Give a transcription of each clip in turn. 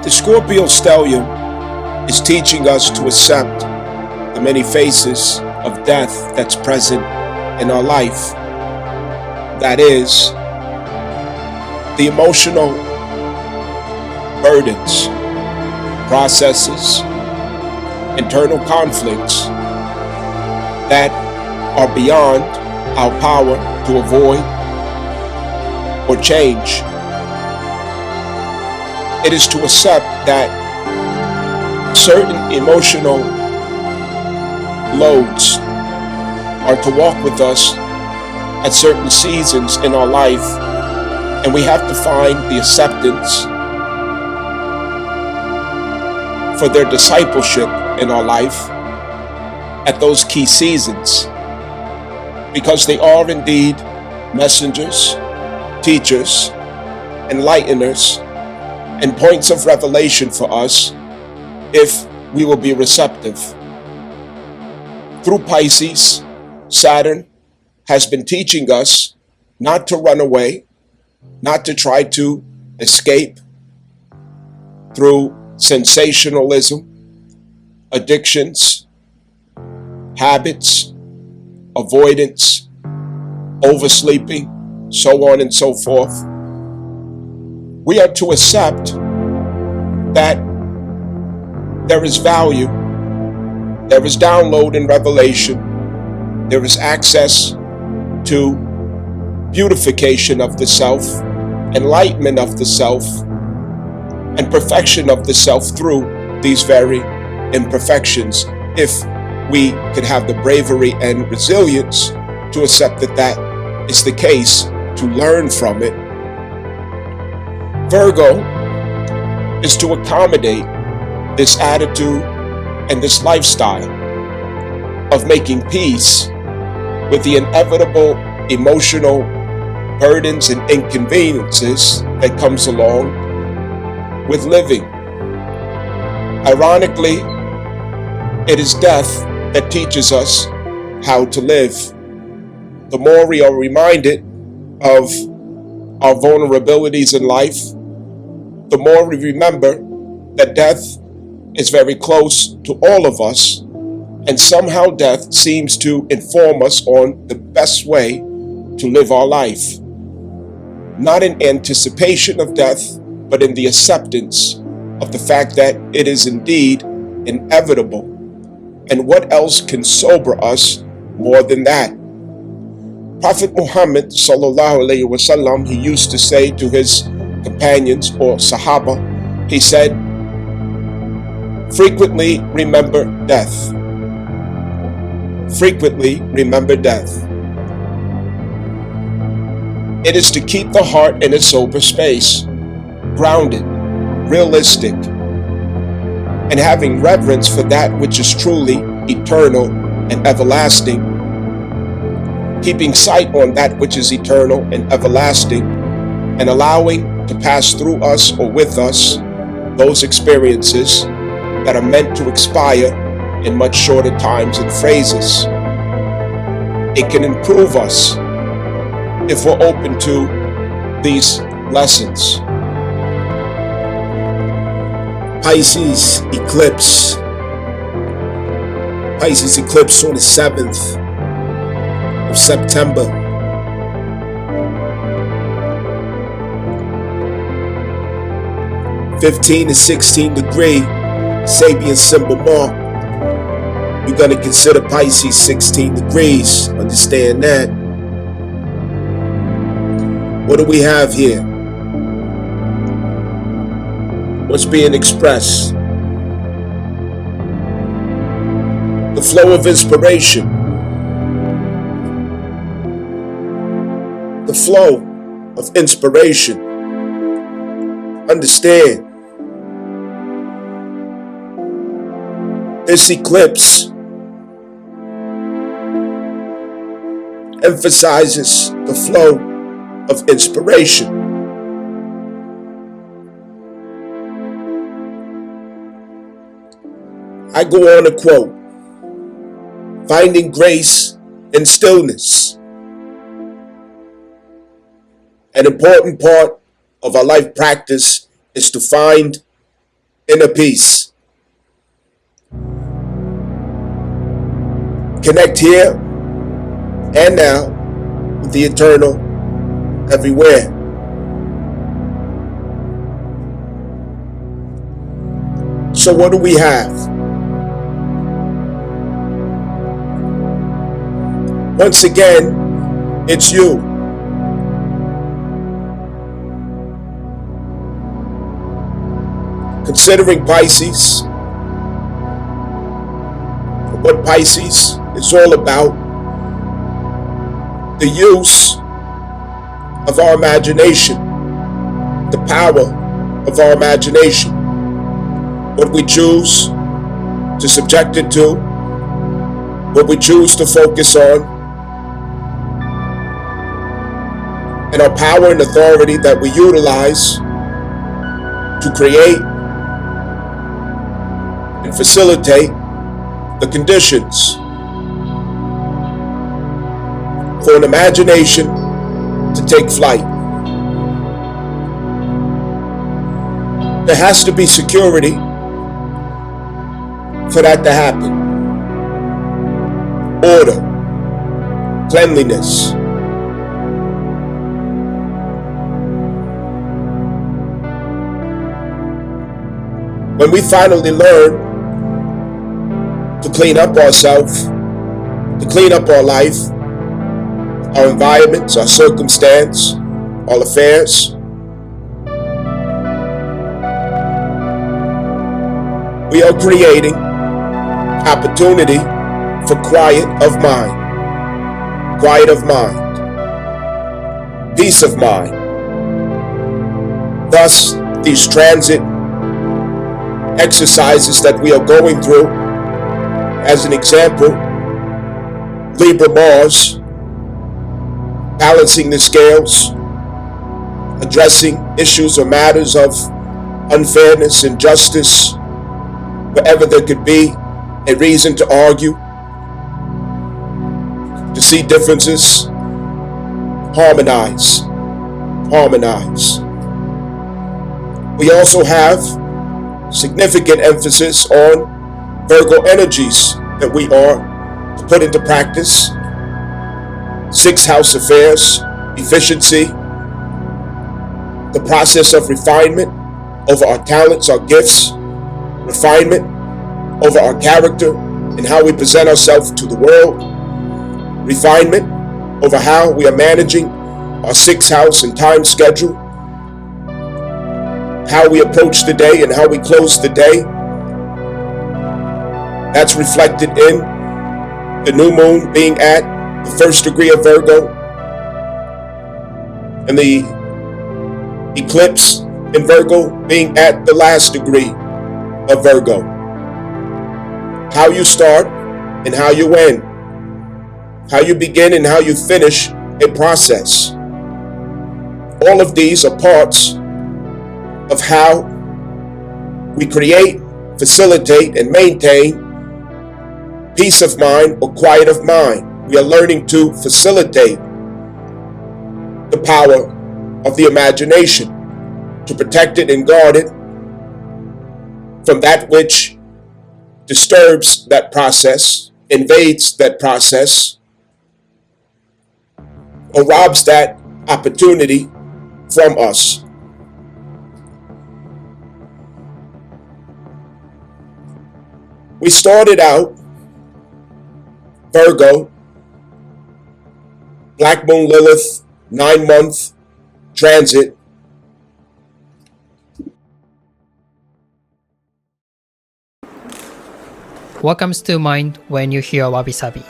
The Scorpio stellium is teaching us to accept the many faces of death that's present in our life. That is, the emotional burdens, processes, internal conflicts that are beyond our power to avoid or change. It is to accept that certain emotional loads are to walk with us at certain seasons in our life, and we have to find the acceptance for their discipleship in our life at those key seasons, because they are indeed messengers, teachers, enlighteners, and points of revelation for us if we will be receptive. Through Pisces, Saturn has been teaching us not to run away, not to try to escape through sensationalism, addictions, habits, avoidance, oversleeping, so on and so forth. We are to accept that there is value, there is download and revelation, there is access to beautification of the self, enlightenment of the self, and perfection of the self through these very imperfections, if we could have the bravery and resilience to accept that that is the case, to learn from it. Virgo is to accommodate this attitude and this lifestyle of making peace with the inevitable emotional burdens and inconveniences that comes along with living. Ironically, it is death that teaches us how to live. The more we are reminded of our vulnerabilities in life, the more we remember that death is very close to all of us, and somehow death seems to inform us on the best way to live our life. Not in anticipation of death, but in the acceptance of the fact that it is indeed inevitable. And what else can sober us more than that? Prophet Muhammad sallallahu alaihi wasallam, he used to say to his companions or Sahaba, he said, frequently remember death. Frequently remember death. It is to keep the heart in a sober space, grounded, realistic, and having reverence for that which is truly eternal and everlasting, keeping sight on that which is eternal and everlasting, and allowing to pass through us or with us those experiences that are meant to expire in much shorter times and phrases. It can improve us if we're open to these lessons. Pisces eclipse. Pisces eclipse on the 7th of September. (15 to 16 degree Sabian symbol mark. You're going to consider Pisces 16 degrees. Understand that. What do we have here? What's being expressed? The flow of inspiration. The flow of inspiration. Understand, this eclipse emphasizes the flow of inspiration. I go on to quote, finding grace in stillness. An important part of our life practice is to find inner peace. Connect here and now with the eternal everywhere. So what do we have? Once again, it's you. Considering Pisces, what Pisces is all about, the use of our imagination, the power of our imagination, what we choose to subject it to, what we choose to focus on, and our power and authority that we utilize to create and facilitate the conditions for an imagination to take flight. There has to be security for that to happen. Order, cleanliness. When we finally learn to clean up ourselves, to clean up our life, our environments, our circumstance, our affairs, we are creating opportunity for quiet of mind, peace of mind. Thus, these transit exercises that we are going through, as an example, Libra Mars, balancing the scales, addressing issues or matters of unfairness, injustice, wherever there could be a reason to argue, to see differences, harmonize. We also have significant emphasis on Virgo energies that we are to put into practice. 6th house affairs, efficiency, the process of refinement over our talents, our gifts, refinement over our character and how we present ourselves to the world, refinement over how we are managing our 6th house and time schedule, how we approach the day and how we close the day. That's reflected in the new moon being at the 1st degree of Virgo and the eclipse in Virgo being at the last degree of Virgo. How you start and how you end. How you begin and how you finish a process. All of these are parts of how we create, facilitate, and maintain peace of mind or quiet of mind. We are learning to facilitate the power of the imagination, to protect it and guard it from that which disturbs that process, invades that process, or robs that opportunity from us. We started out Virgo, Black Moon Lilith, 9-month transit. What comes to mind when you hear Wabi Sabi?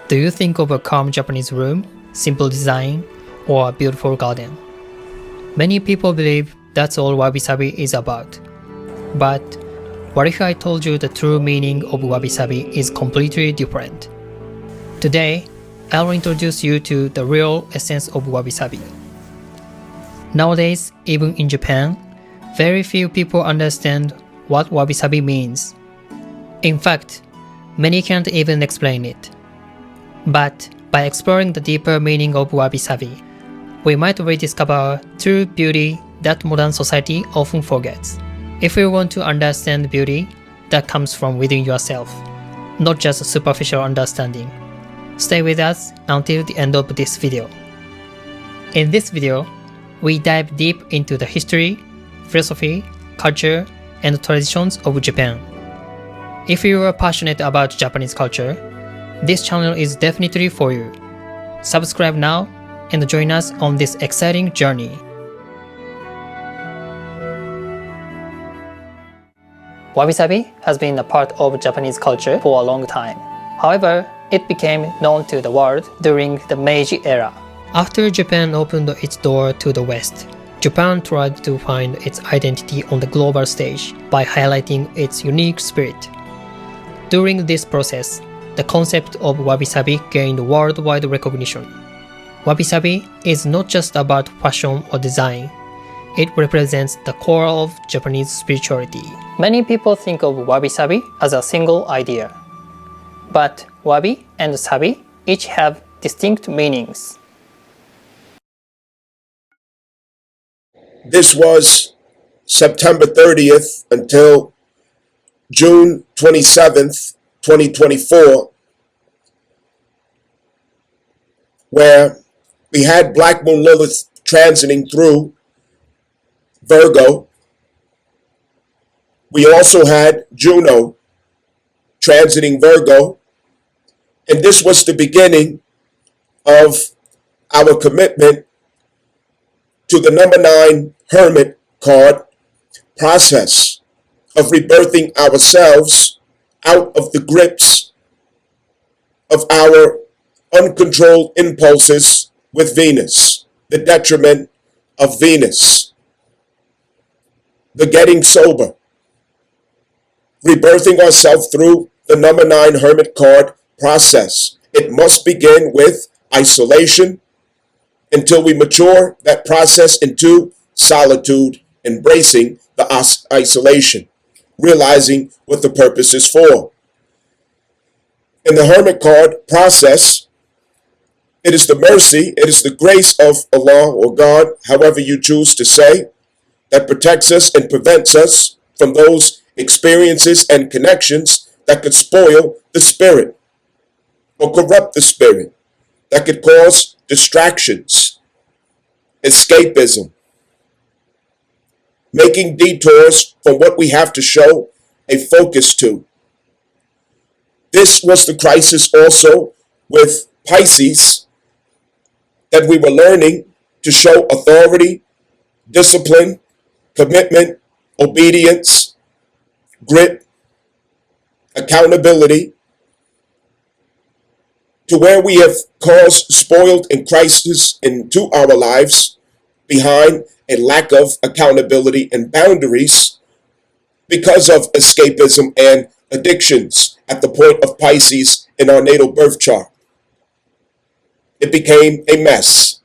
Do you think of a calm Japanese room, simple design, or a beautiful garden? Many people believe that's all Wabi Sabi is about. But what if I told you the true meaning of Wabi Sabi is completely different? Today, I'll introduce you to the real essence of Wabi Sabi. Nowadays, even in Japan, very few people understand what Wabi Sabi means. In fact, many can't even explain it. But by exploring the deeper meaning of Wabi Sabi, we might rediscover true beauty that modern society often forgets. If you want to understand beauty that comes from within yourself, not just a superficial understanding, stay with us until the end of this video. In this video, we dive deep into the history, philosophy, culture, and traditions of Japan. If you are passionate about Japanese culture, this channel is definitely for you. Subscribe now and join us on this exciting journey. Wabi-sabi has been a part of Japanese culture for a long time. However, it became known to the world during the Meiji era. After Japan opened its door to the West, Japan tried to find its identity on the global stage by highlighting its unique spirit. During this process, the concept of wabi-sabi gained worldwide recognition. Wabi-sabi is not just about fashion or design. It represents the core of Japanese spirituality. Many people think of wabi-sabi as a single idea. But wabi and sabi each have distinct meanings. This was September 30th until June 27th, 2024, where we had Black Moon Lilith transiting through Virgo. We also had Juno transiting Virgo, and this was the beginning of our commitment to the number 9 Hermit card process of rebirthing ourselves out of the grips of our uncontrolled impulses with Venus, the detriment of Venus, the getting sober, rebirthing ourselves through the number 9 Hermit card process. It must begin with isolation until we mature that process into solitude, embracing the isolation, realizing what the purpose is for. In the Hermit card process, it is the mercy, it is the grace of Allah or God, however you choose to say, that protects us and prevents us from those experiences and connections that could spoil the spirit or corrupt the spirit, that could cause distractions, escapism, making detours from what we have to show a focus to. This was the crisis also with Pisces, that we were learning to show authority, discipline, commitment, obedience, grit, accountability, to where we have caused spoiled and crisis into our lives behind a lack of accountability and boundaries because of escapism and addictions at the point of Pisces in our natal birth chart. It became a mess.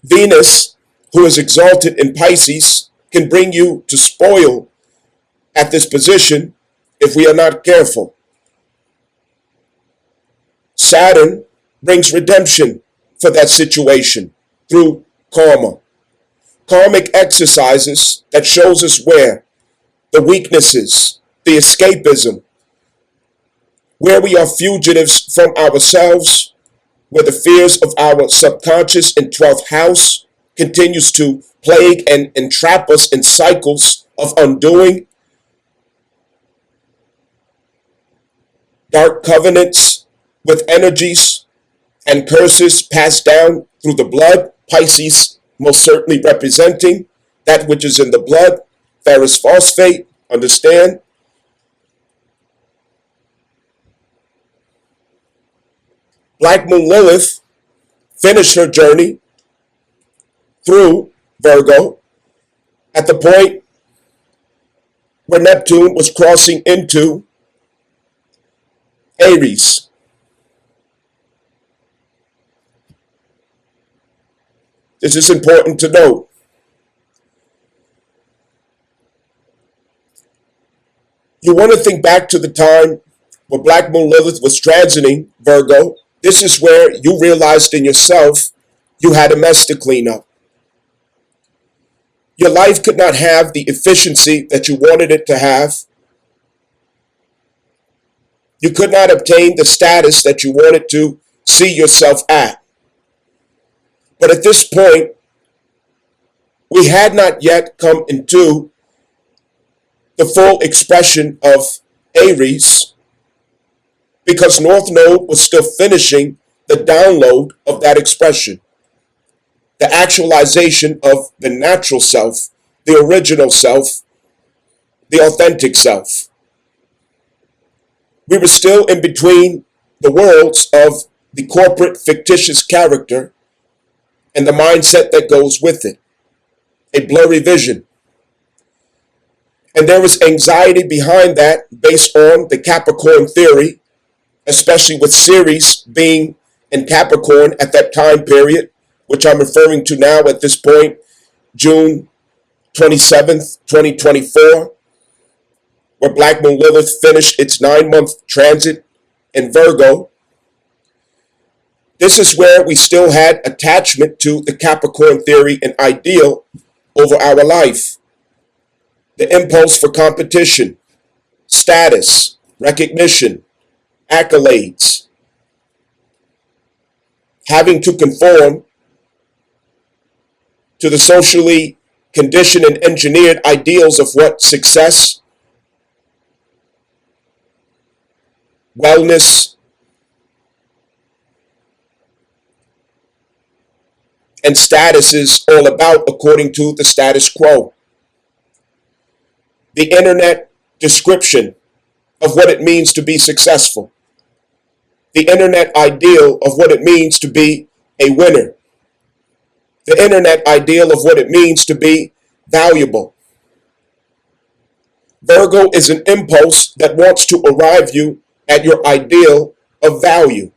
Venus, who is exalted in Pisces, can bring you to spoil at this position if we are not careful. Saturn brings redemption for that situation through karma. Karmic exercises that shows us where the weaknesses, the escapism, where we are fugitives from ourselves, where the fears of our subconscious in 12th house continues to plague and entrap us in cycles of undoing, dark covenants with energies and curses passed down through the blood, Pisces most certainly representing that which is in the blood, ferrous phosphate, understand? Black Moon Lilith finished her journey through Virgo at the point where Neptune was crossing into Aries. This is important to note. You want to think back to the time where Black Moon Lilith was transiting Virgo. This is where you realized in yourself you had a mess to clean up. Your life could not have the efficiency that you wanted it to have. You could not obtain the status that you wanted to see yourself at. But at this point, we had not yet come into the full expression of Aries because North Node was still finishing the download of that expression, the actualization of the natural self, the original self, the authentic self. We were still in between the worlds of the corporate fictitious character and the mindset that goes with it, a blurry vision. And there was anxiety behind that based on the Capricorn theory, especially with Ceres being in Capricorn at that time period, which I'm referring to now at this point, June 27th, 2024, where Black Moon Lilith finished its 9-month transit in Virgo. This is where we still had attachment to the Capricorn theory and ideal over our life. The impulse for competition, status, recognition, accolades, having to conform to the socially conditioned and engineered ideals of what success, wellness, and status is all about according to the status quo. The internet description of what it means to be successful. The internet ideal of what it means to be a winner. The internet ideal of what it means to be valuable. Virgo is an impulse that wants to arrive you at your ideal of value.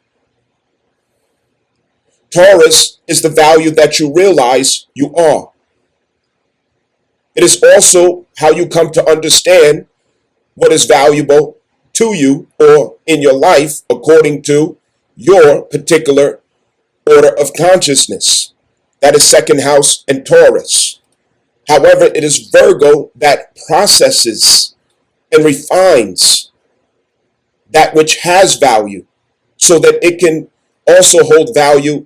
Taurus is the value that you realize you are. It is also how you come to understand what is valuable to you or in your life according to your particular order of consciousness. That is second house and Taurus. However, it is Virgo that processes and refines that which has value so that it can also hold value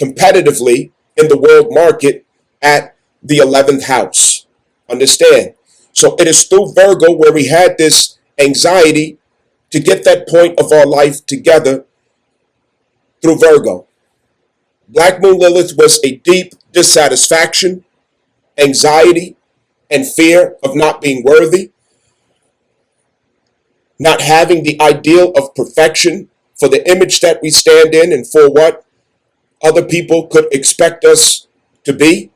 competitively in the world market at the 11th house. Understand? So it is through Virgo where we had this anxiety to get that point of our life together through Virgo. Black Moon Lilith was a deep dissatisfaction, anxiety, and fear of not being worthy, not having the ideal of perfection for the image that we stand in and for what other people could expect us to be.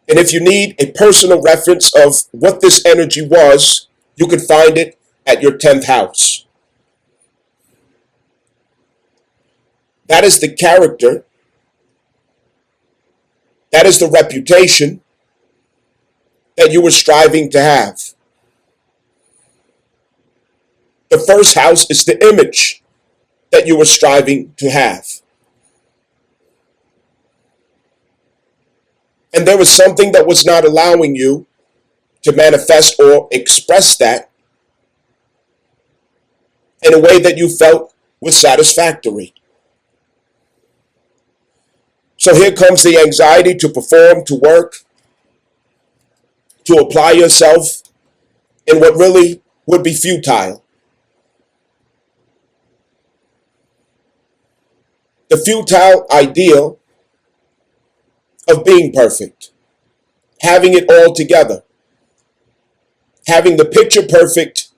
And if you need a personal reference of what this energy was, you can find it at your 10th house. That is the character. That is the reputation that you were striving to have. The first house is the image that you were striving to have. And there was something that was not allowing you to manifest or express that in a way that you felt was satisfactory. So here comes the anxiety to perform, to work, to apply yourself in what really would be futile. The futile ideal of being perfect, having it all together, having the picture perfect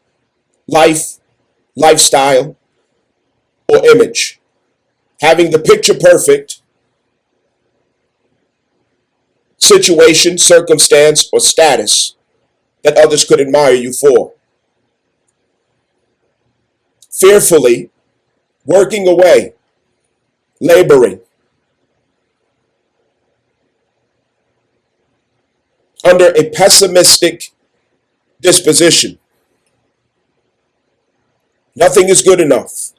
life, lifestyle, or image, having the picture perfect situation, circumstance, or status that others could admire you for. Fearfully working away, laboring, under a pessimistic disposition. Nothing is good enough.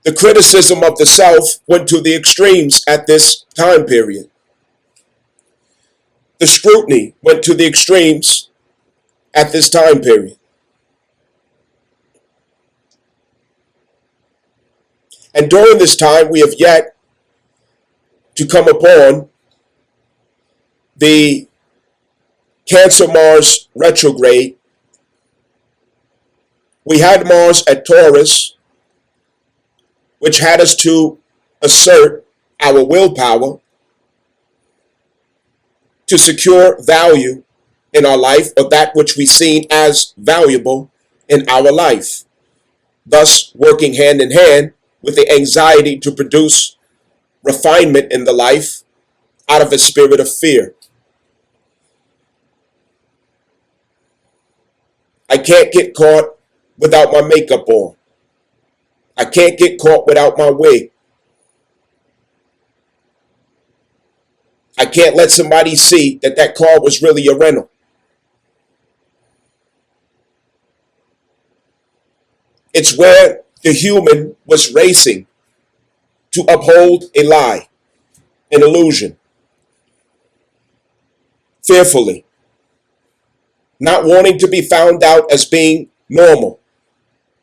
The criticism of the self went to the extremes at this time period. The scrutiny went to the extremes at this time period. And during this time, we have yet to come upon the Cancer Mars retrograde. We had Mars at Taurus, which had us to assert our willpower to secure value in our life, or that which we seen as valuable in our life, thus working hand in hand with the anxiety to produce refinement in the life out of a spirit of fear. I can't get caught without my makeup on. I can't get caught without my wig. I can't let somebody see that that car was really a rental. It's where the human was racing to uphold a lie, an illusion, fearfully, not wanting to be found out as being normal,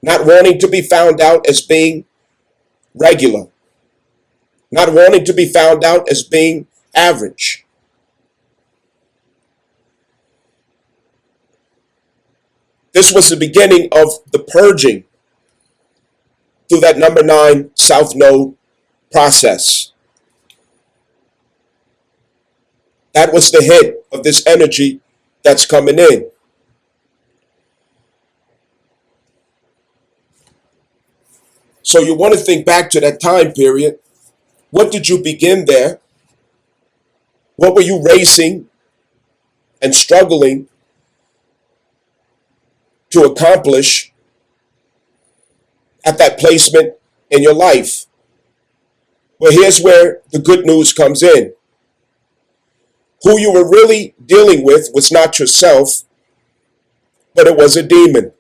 not wanting to be found out as being regular, not wanting to be found out as being average. This was the beginning of the purging through that number 9 South Node process. That was the hit of this energy that's coming in. So you want to think back to that time period. What did you begin there? What were you racing and struggling to accomplish at that placement in your life? Well, here's where the good news comes in. Who you were really dealing with was not yourself, but it was a demon.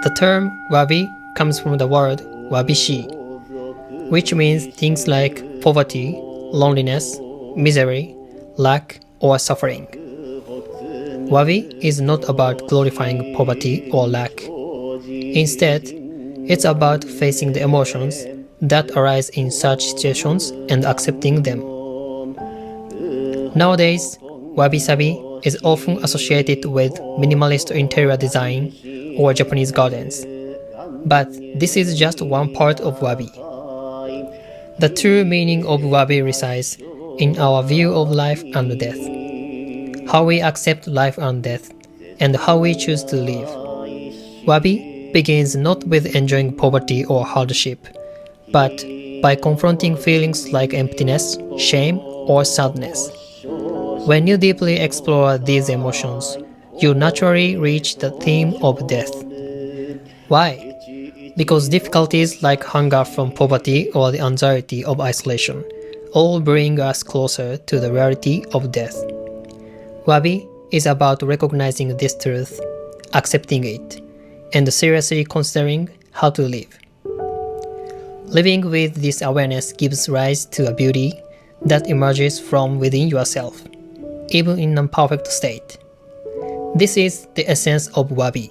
The term Wabi comes from the word Wabishi, which means things like poverty, loneliness, misery, lack, or suffering. Wabi is not about glorifying poverty or lack. Instead, it's about facing the emotions that arise in such situations and accepting them. Nowadays, wabi-sabi is often associated with minimalist interior design or Japanese gardens. But this is just one part of wabi. The true meaning of wabi resides in our view of life and death, how we accept life and death, and how we choose to live. Wabi begins not with enjoying poverty or hardship, but by confronting feelings like emptiness, shame, or sadness. When you deeply explore these emotions, you naturally reach the theme of death. Why? Because difficulties like hunger from poverty or the anxiety of isolation all bring us closer to the reality of death. Wabi is about recognizing this truth, accepting it, and seriously considering how to live. Living with this awareness gives rise to a beauty that emerges from within yourself, even in an imperfect state. This is the essence of Wabi.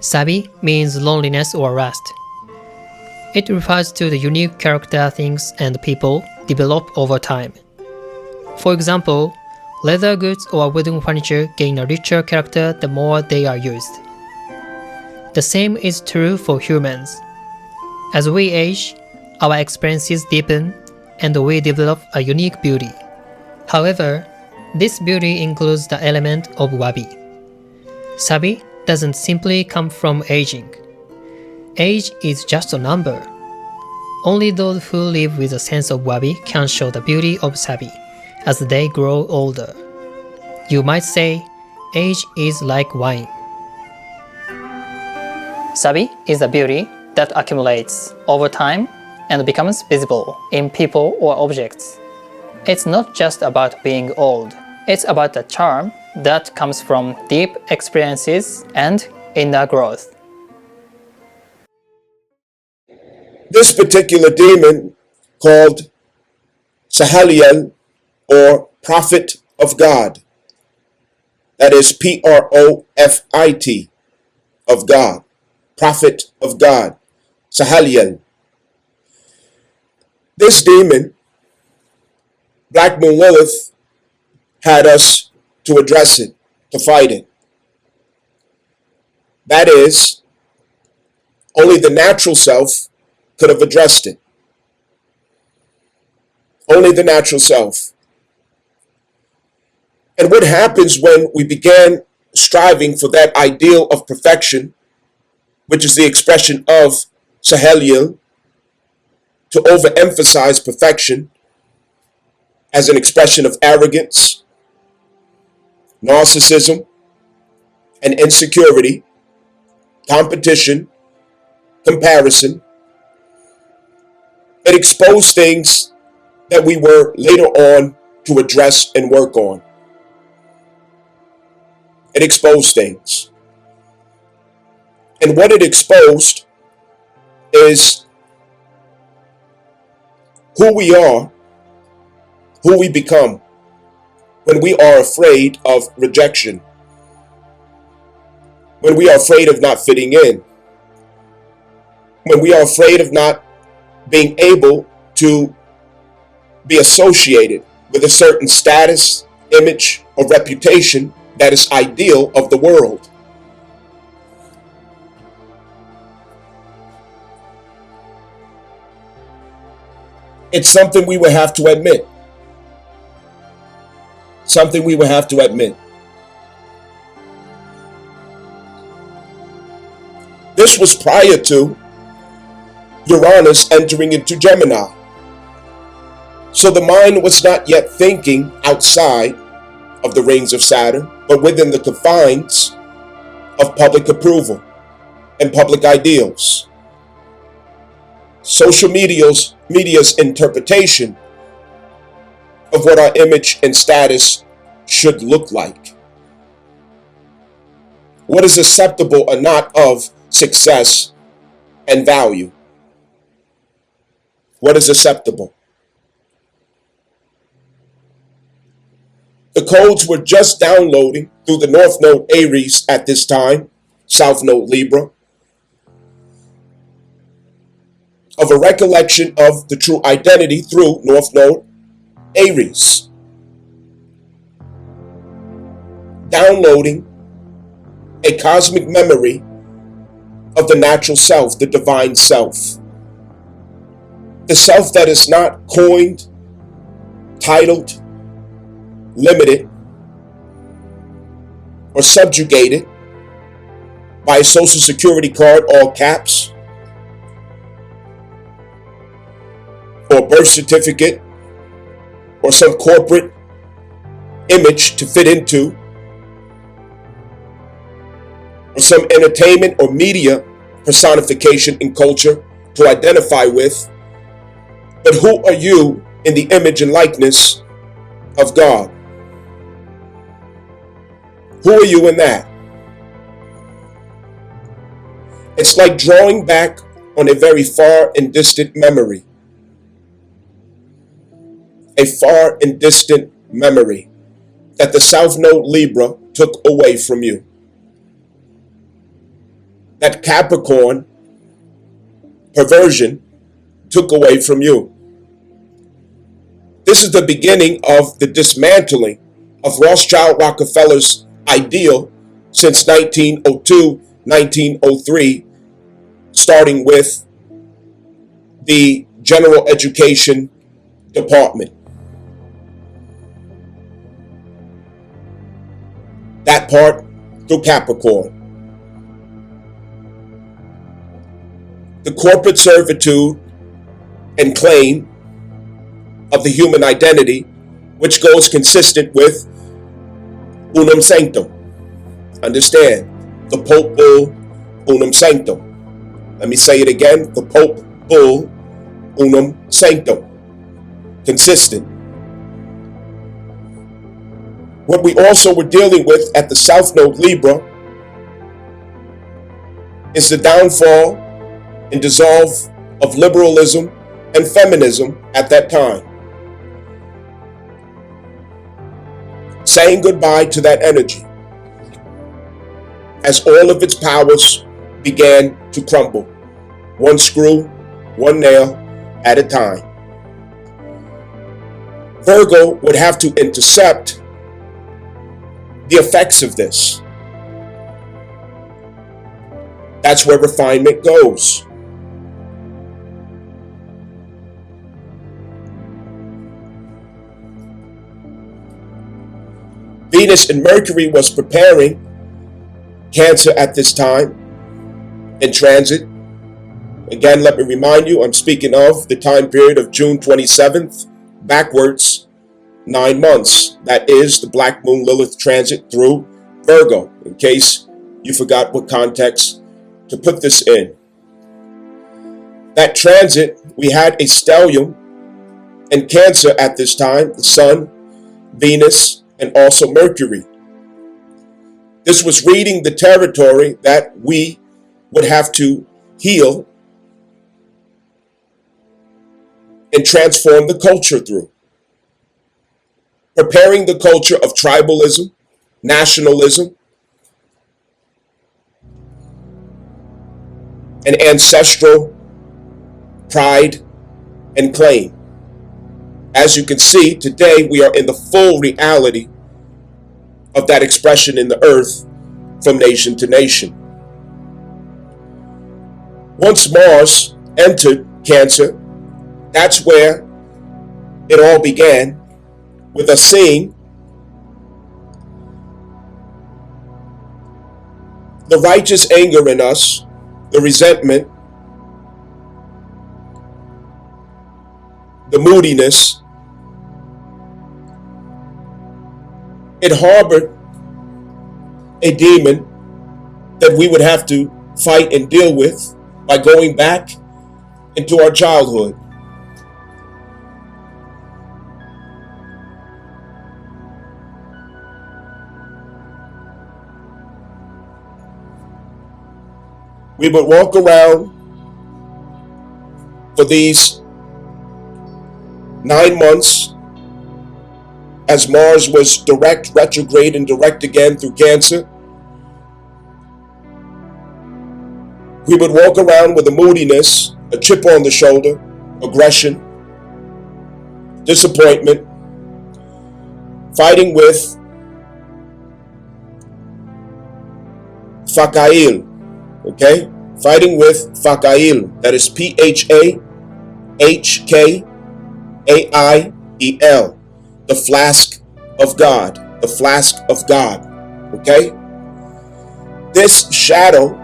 Sabi means loneliness or rust. It refers to the unique character things and people develop over time. For example, leather goods or wooden furniture gain a richer character the more they are used. The same is true for humans. As we age, our experiences deepen and we develop a unique beauty. However, this beauty includes the element of wabi. Sabi doesn't simply come from aging. Age is just a number. Only those who live with a sense of wabi can show the beauty of sabi as they grow older. You might say, age is like wine. Sabi is a beauty that accumulates over time and becomes visible in people or objects. It's not just about being old, It's about the charm that comes from deep experiences and inner growth. This particular demon, called Sahaliel, or Prophet of God, that is Profit of God, Prophet of God, Sahaliel. This demon, Black Moon Lilith, had us to address it, to fight it. That is, only the natural self could have addressed it. Only the natural self. And what happens when we began striving for that ideal of perfection, which is the expression of Saheliel, to overemphasize perfection as an expression of arrogance, narcissism, and insecurity, competition, comparison. It exposed things that we were later on to address and work on. It exposed things. And what it exposed is who we are, who we become when we are afraid of rejection, when we are afraid of not fitting in, when we are afraid of not being able to be associated with a certain status, image, or reputation that is ideal of the world. It's something we would have to admit. Something we would have to admit. This was prior to Uranus entering into Gemini. So the mind was not yet thinking outside of the rings of Saturn, but within the confines of public approval and public ideals. Social media's interpretation of what our image and status should look like. What is acceptable or not of success and value? What is acceptable? The codes were just downloading through the North Node Aries at this time, South Node Libra, of a recollection of the true identity through North Node Aries. Downloading a cosmic memory of the natural self, the divine self. The self that is not coined, titled, limited, or subjugated by a social security card, all caps, or birth certificate, or some corporate image to fit into, or some entertainment or media personification in culture to identify with. But who are you in the image and likeness of God? Who are you in that? It's like drawing back on a very far and distant memory. A far and distant memory that the South Node Libra took away from you. That Capricorn perversion took away from you. This is the beginning of the dismantling of Rothschild Rockefeller's ideal since 1902, 1903, starting with the General Education Department. That part through Capricorn. The corporate servitude and claim of the human identity, which goes consistent with unum sanctum. Understand, the Pope Bull, unum sanctum. Let me say it again, the Pope Bull, unum sanctum. Consistent. What we also were dealing with at the South Node Libra is the downfall and dissolve of liberalism and feminism at that time. Saying goodbye to that energy as all of its powers began to crumble, one screw, one nail at a time. Virgo would have to intercept the effects of this. That's where refinement goes. Venus and Mercury was preparing Cancer at this time in transit. Again, let me remind you, I'm speaking of the time period of June 27th backwards 9 months. That is the Black Moon Lilith transit through Virgo, in case you forgot what context to put this in. That transit, we had a stellium in Cancer at this time, the Sun, Venus, and also Mercury. This was reading the territory that we would have to heal and transform the culture through. Preparing the culture of tribalism, nationalism, and ancestral pride and claim. As you can see, today we are in the full reality of that expression in the earth from nation to nation. Once Mars entered Cancer, that's where it all began, with us seeing the righteous anger in us, the resentment, the moodiness. It harbored a demon that we would have to fight and deal with by going back into our childhood. We would walk around for these 9 months as Mars was direct, retrograde, and direct again through Cancer. We would walk around with a moodiness, a chip on the shoulder, aggression, disappointment, fighting with Fakail, okay? Fighting with Fakail, that is Phahkaiel, the flask of God, the flask of God, okay? This shadow,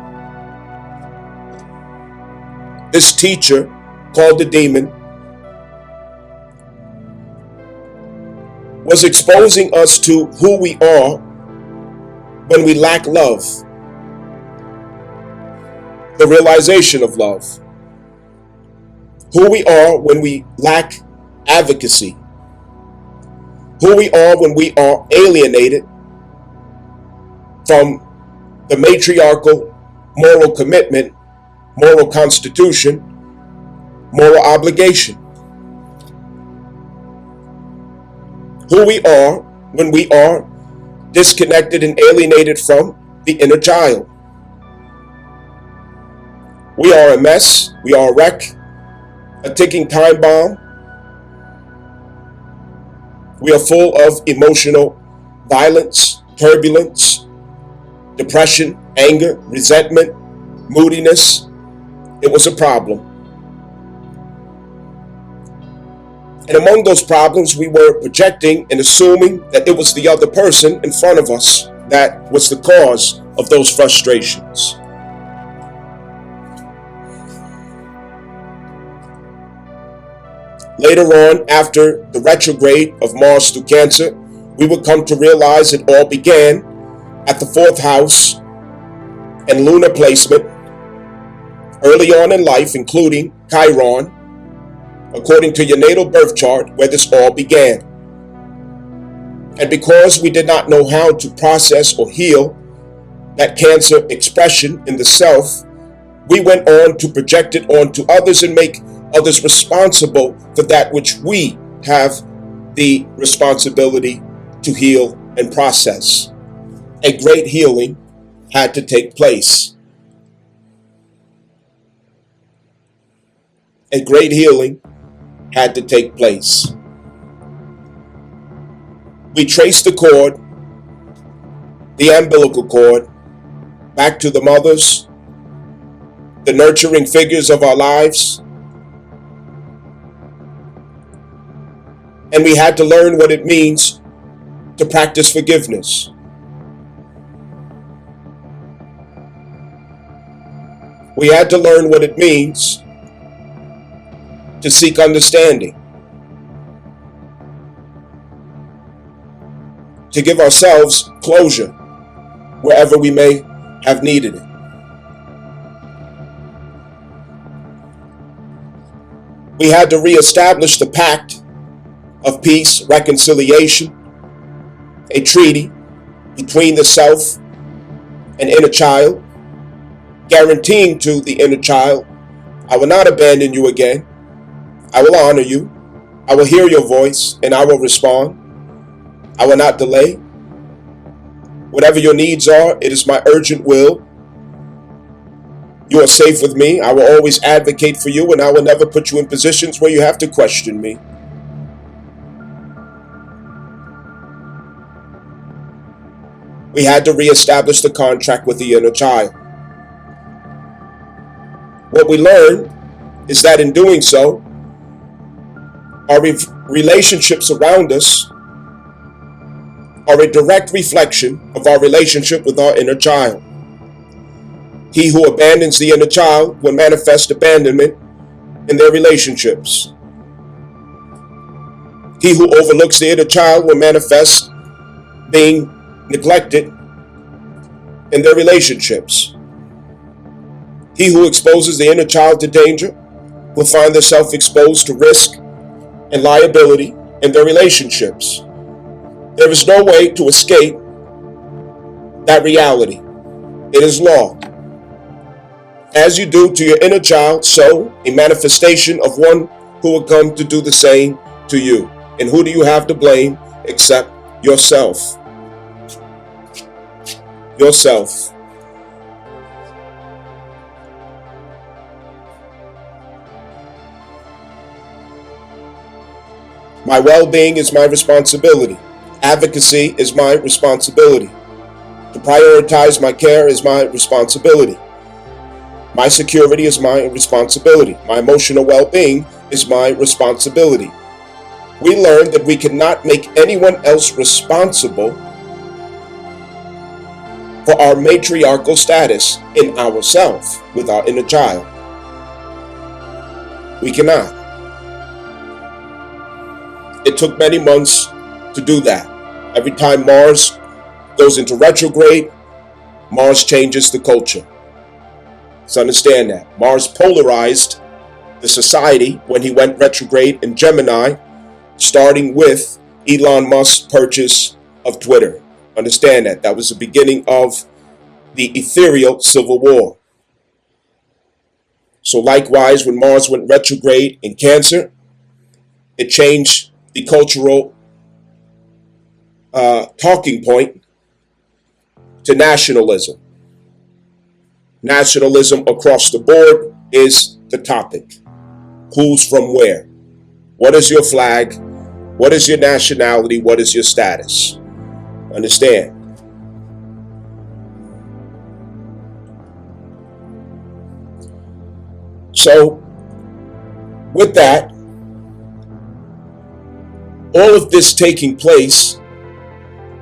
this teacher called the demon, was exposing us to who we are when we lack love, the realization of love, who we are when we lack advocacy, who we are when we are alienated from the matriarchal moral commitment, moral constitution, moral obligation. Who we are when we are disconnected and alienated from the inner child. We are a mess, we are a wreck, a ticking time bomb. We are full of emotional violence, turbulence, depression, anger, resentment, moodiness. It was a problem. And among those problems, we were projecting and assuming that it was the other person in front of us that was the cause of those frustrations. Later on, after the retrograde of Mars through Cancer, we would come to realize it all began at the 4th house and lunar placement early on in life, including Chiron, according to your natal birth chart, where this all began. And because we did not know how to process or heal that cancer expression in the self, we went on to project it onto others and make others responsible for that which we have the responsibility to heal and process. A great healing had to take place. A great healing had to take place. We traced the cord, the umbilical cord, back to the mothers, the nurturing figures of our lives. And we had to learn what it means to practice forgiveness. We had to learn what it means to seek understanding, to give ourselves closure wherever we may have needed it. We had to reestablish the pact of peace, reconciliation, a treaty between the self and inner child, guaranteeing to the inner child, I will not abandon you again. I will honor you. I will hear your voice and I will respond. I will not delay. Whatever your needs are, it is my urgent will. You are safe with me. I will always advocate for you and I will never put you in positions where you have to question me. We had to reestablish the contract with the inner child. What we learned is that in doing so, our relationships around us are a direct reflection of our relationship with our inner child. He who abandons the inner child will manifest abandonment in their relationships. He who overlooks the inner child will manifest being neglected in their relationships. He who exposes the inner child to danger will find themselves exposed to risk and liability in their relationships. There is no way to escape that reality. It is law. As you do to your inner child, so a manifestation of one who will come to do the same to you. And who do you have to blame except yourself? Yourself. My well-being is my responsibility. Advocacy is my responsibility. To prioritize my care is my responsibility. My security is my responsibility. My emotional well-being is my responsibility. We learned that we cannot make anyone else responsible for our matriarchal status in ourselves with our inner child. We cannot. It took many months to do that. Every time Mars goes into retrograde, Mars changes the culture. Let's understand that. Mars polarized the society when he went retrograde in Gemini, starting with Elon Musk's purchase of Twitter. Understand that. That was the beginning of the ethereal civil war. So likewise, when Mars went retrograde in Cancer, it changed the cultural talking point to nationalism. Nationalism across the board is the topic. Who's from where? What is your flag? What is your nationality? What is your status? Understand? So, with that, all of this taking place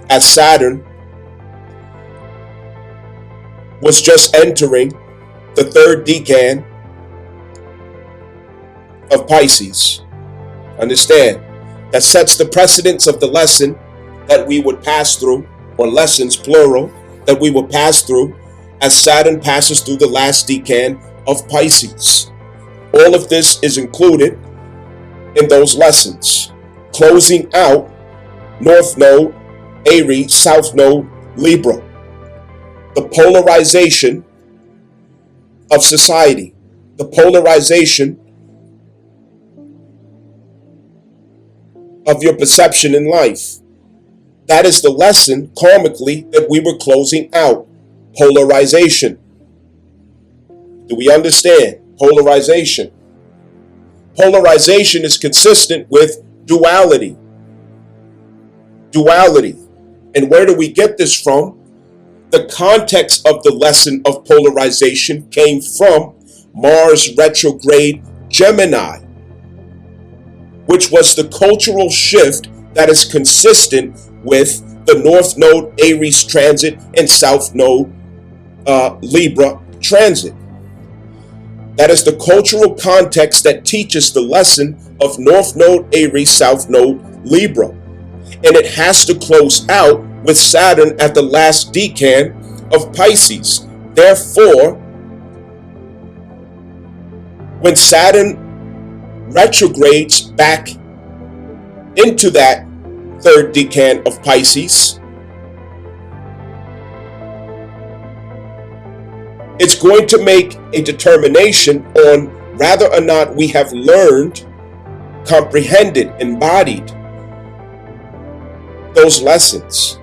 as Saturn was just entering the third decan of Pisces. Understand, that sets the precedence of the lesson that we would pass through, or lessons plural, that we will pass through as Saturn passes through the last decan of Pisces. All of this is included in those lessons. Closing out North Node Aries, South Node, Libra. The polarization of society, the polarization of your perception in life. That is the lesson karmically that we were closing out. Polarization. Do we understand? Polarization. Polarization is consistent with duality. Duality. And where do we get this from? The context of the lesson of polarization came from Mars retrograde Gemini, which was the cultural shift that is consistent with the North Node Aries transit and South Node Libra transit. That is the cultural context that teaches the lesson of North Node Aries, South Node Libra. And it has to close out with Saturn at the last decan of Pisces. Therefore, when Saturn retrogrades back into that third decan of Pisces, it's going to make a determination on whether or not we have learned, comprehended, embodied those lessons.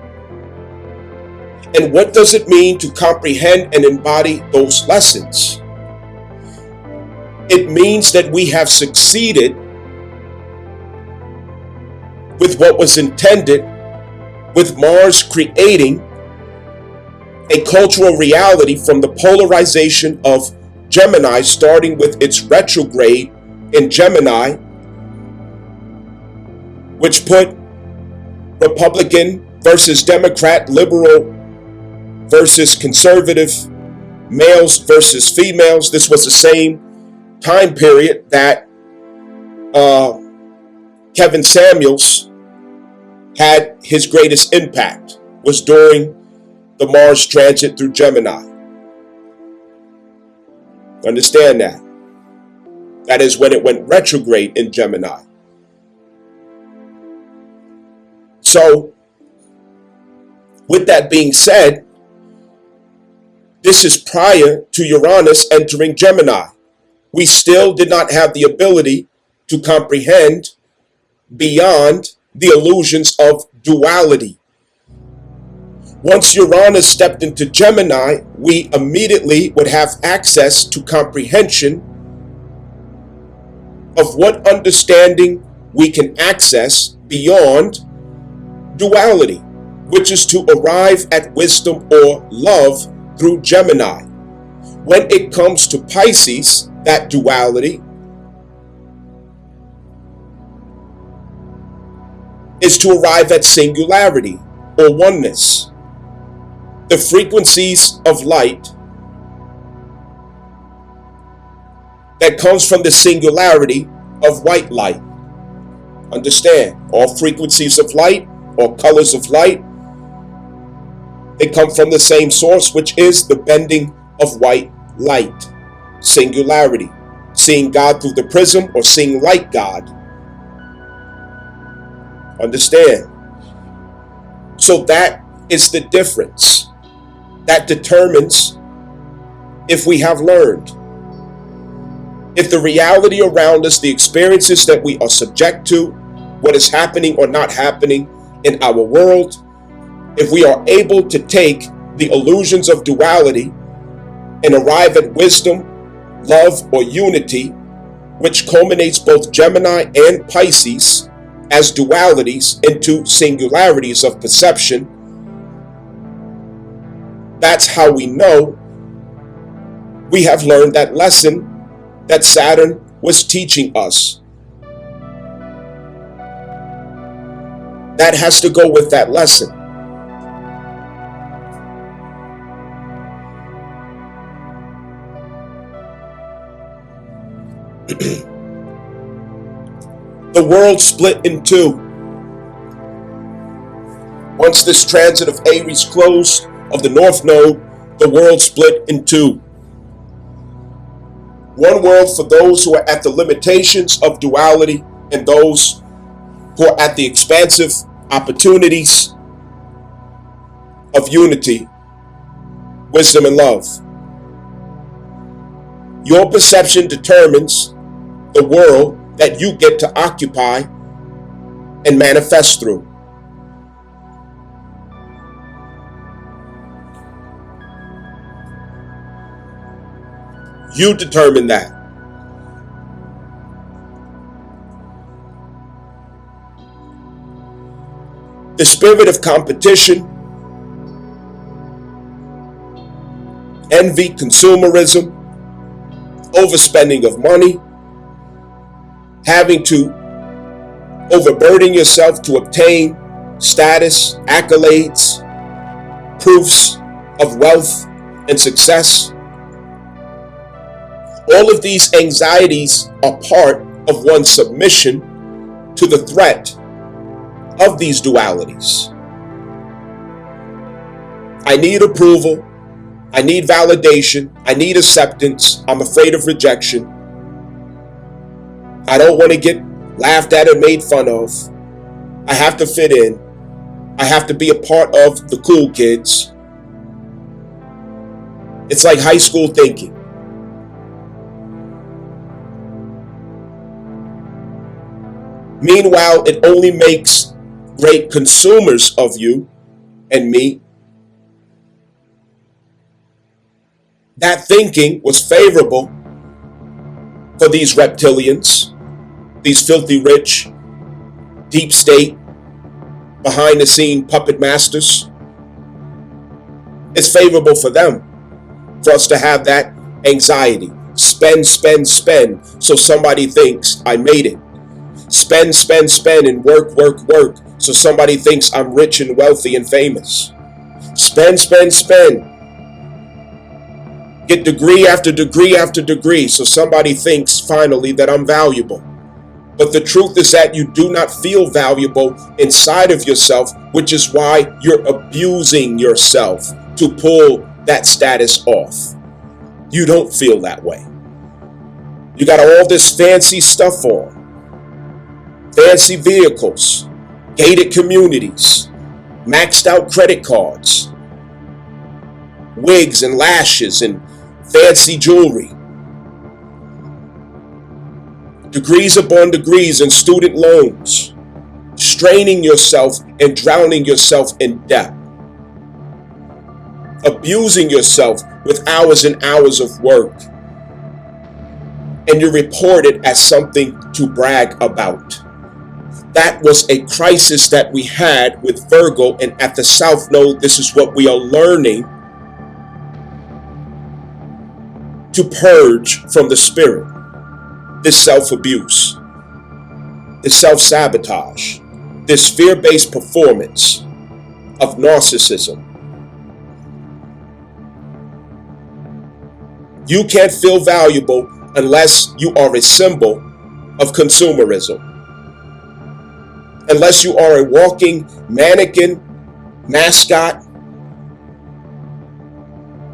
And what does it mean to comprehend and embody those lessons? It means that we have succeeded with what was intended, with Mars creating a cultural reality from the polarization of Gemini, starting with its retrograde in Gemini, which put Republican versus Democrat, liberal versus conservative, males versus females. This was the same time period that Kevin Samuels had his greatest impact, was during the Mars transit through Gemini. Understand that. That is when it went retrograde in Gemini. So, with that being said, this is prior to Uranus entering Gemini. We still did not have the ability to comprehend beyond the illusions of duality. Once Uranus stepped into Gemini, we immediately would have access to comprehension of what understanding we can access beyond duality, which is to arrive at wisdom or love through Gemini. When it comes to Pisces, that duality is to arrive at singularity or oneness. The frequencies of light that comes from the singularity of white light. Understand, all frequencies of light, all colors of light, they come from the same source, which is the bending of white light. Singularity, seeing God through the prism or seeing like God. Understand? So that is the difference. That determines if we have learned. If the reality around us, the experiences that we are subject to, what is happening or not happening in our world, if we are able to take the illusions of duality and arrive at wisdom, love, or unity, which culminates both Gemini and Pisces as dualities into singularities of perception, that's how we know we have learned that lesson that Saturn was teaching us. That has to go with that lesson. The world split in two. Once this transit of Aries closed, of the North Node, the world split in two. One world for those who are at the limitations of duality and those who are at the expansive opportunities of unity, wisdom, and love. Your perception determines the world that you get to occupy and manifest through. You determine that. The spirit of competition, envy, consumerism, overspending of money, having to overburden yourself to obtain status, accolades, proofs of wealth and success. All of these anxieties are part of one's submission to the threat of these dualities. I need approval. I need validation. I need acceptance. I'm afraid of rejection. I don't want to get laughed at or made fun of. I have to fit in. I have to be a part of the cool kids. It's like high school thinking. Meanwhile, it only makes great consumers of you and me. That thinking was favorable for these reptilians, these filthy rich, deep state, behind the scene puppet masters. It's favorable for them, for us to have that anxiety. Spend, spend, spend, so somebody thinks I made it. Spend, spend, spend, and work, work, work, so somebody thinks I'm rich and wealthy and famous. Spend, spend, spend. Get degree after degree after degree, so somebody thinks finally that I'm valuable. But the truth is that you do not feel valuable inside of yourself, which is why you're abusing yourself to pull that status off. You don't feel that way. You got all this fancy stuff on. Fancy vehicles, gated communities, maxed out credit cards, wigs and lashes and fancy jewelry, degrees upon degrees and student loans, straining yourself and drowning yourself in debt, abusing yourself with hours and hours of work, and you report it as something to brag about. That was a crisis that we had with Virgo, and at the South Node, this is what we are learning to purge from the spirit. This self-abuse, this self-sabotage, this fear-based performance of narcissism. You can't feel valuable unless you are a symbol of consumerism. Unless you are a walking mannequin, mascot,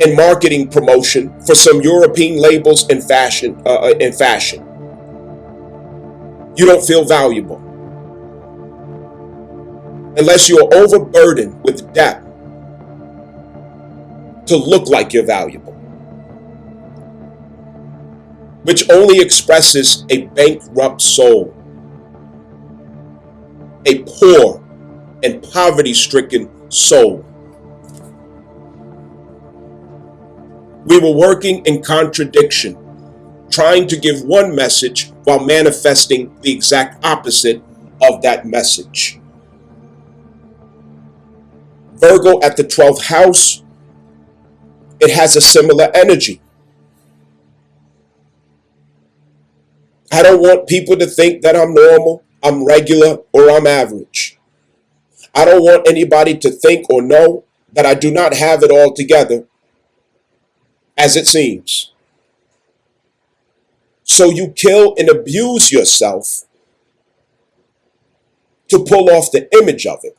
and marketing promotion for some European labels and fashion. You don't feel valuable. Unless you are overburdened with debt to look like you're valuable, which only expresses a bankrupt soul, a poor and poverty-stricken soul. We were working in contradiction, trying to give one message while manifesting the exact opposite of that message. Virgo at the 12th house, it has a similar energy. I don't want people to think that I'm normal, I'm regular, or I'm average. I don't want anybody to think or know that I do not have it all together, as it seems. So you kill and abuse yourself to pull off the image of it,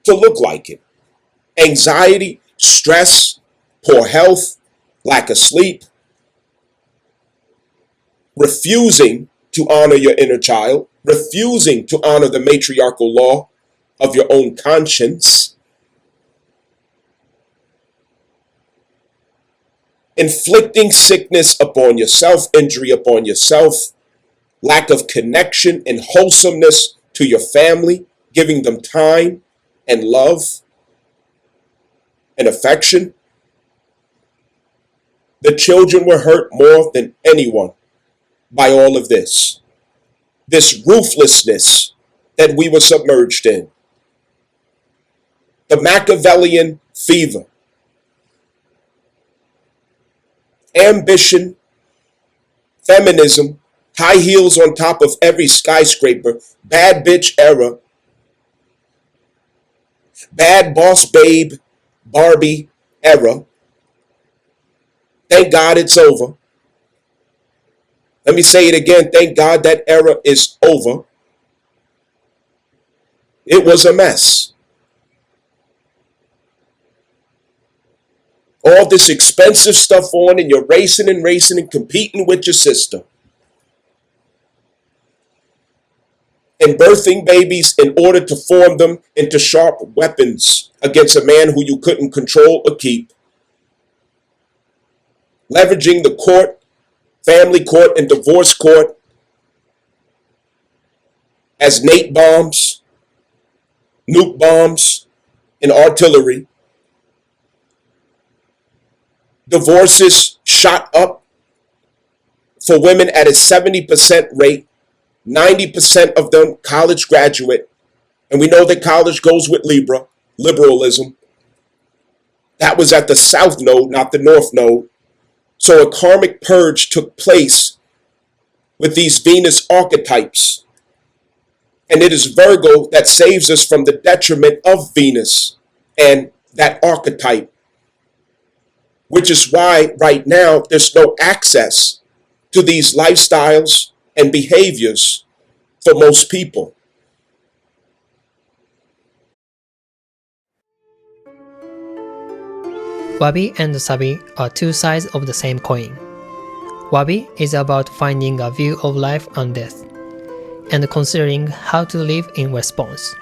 to look like it. Anxiety, stress, poor health, lack of sleep, refusing to honor your inner child, refusing to honor the matriarchal law of your own conscience, inflicting sickness upon yourself, injury upon yourself, lack of connection and wholesomeness to your family, giving them time and love and affection. The children were hurt more than anyone by all of this ruthlessness that we were submerged in. The Machiavellian fever, ambition, feminism, high heels on top of every skyscraper, bad bitch era, bad boss babe, Barbie era. Thank God it's over. Let me say it again. Thank God that era is over. It was a mess. All this expensive stuff on, and you're racing and competing with your sister. And birthing babies in order to form them into sharp weapons against a man who you couldn't control or keep. Leveraging the court, family court, and divorce court as Nate bombs, nuke bombs, and artillery. Divorces shot up for women at a 70% rate, 90% of them college graduate. And we know that college goes with liberalism. That was at the South Node, not the North Node. So a karmic purge took place with these Venus archetypes. And it is Virgo that saves us from the detriment of Venus and that archetype. Which is why right now there's no access to these lifestyles and behaviors for most people. Wabi and Sabi are two sides of the same coin. Wabi is about finding a view of life and death, and considering how to live in response.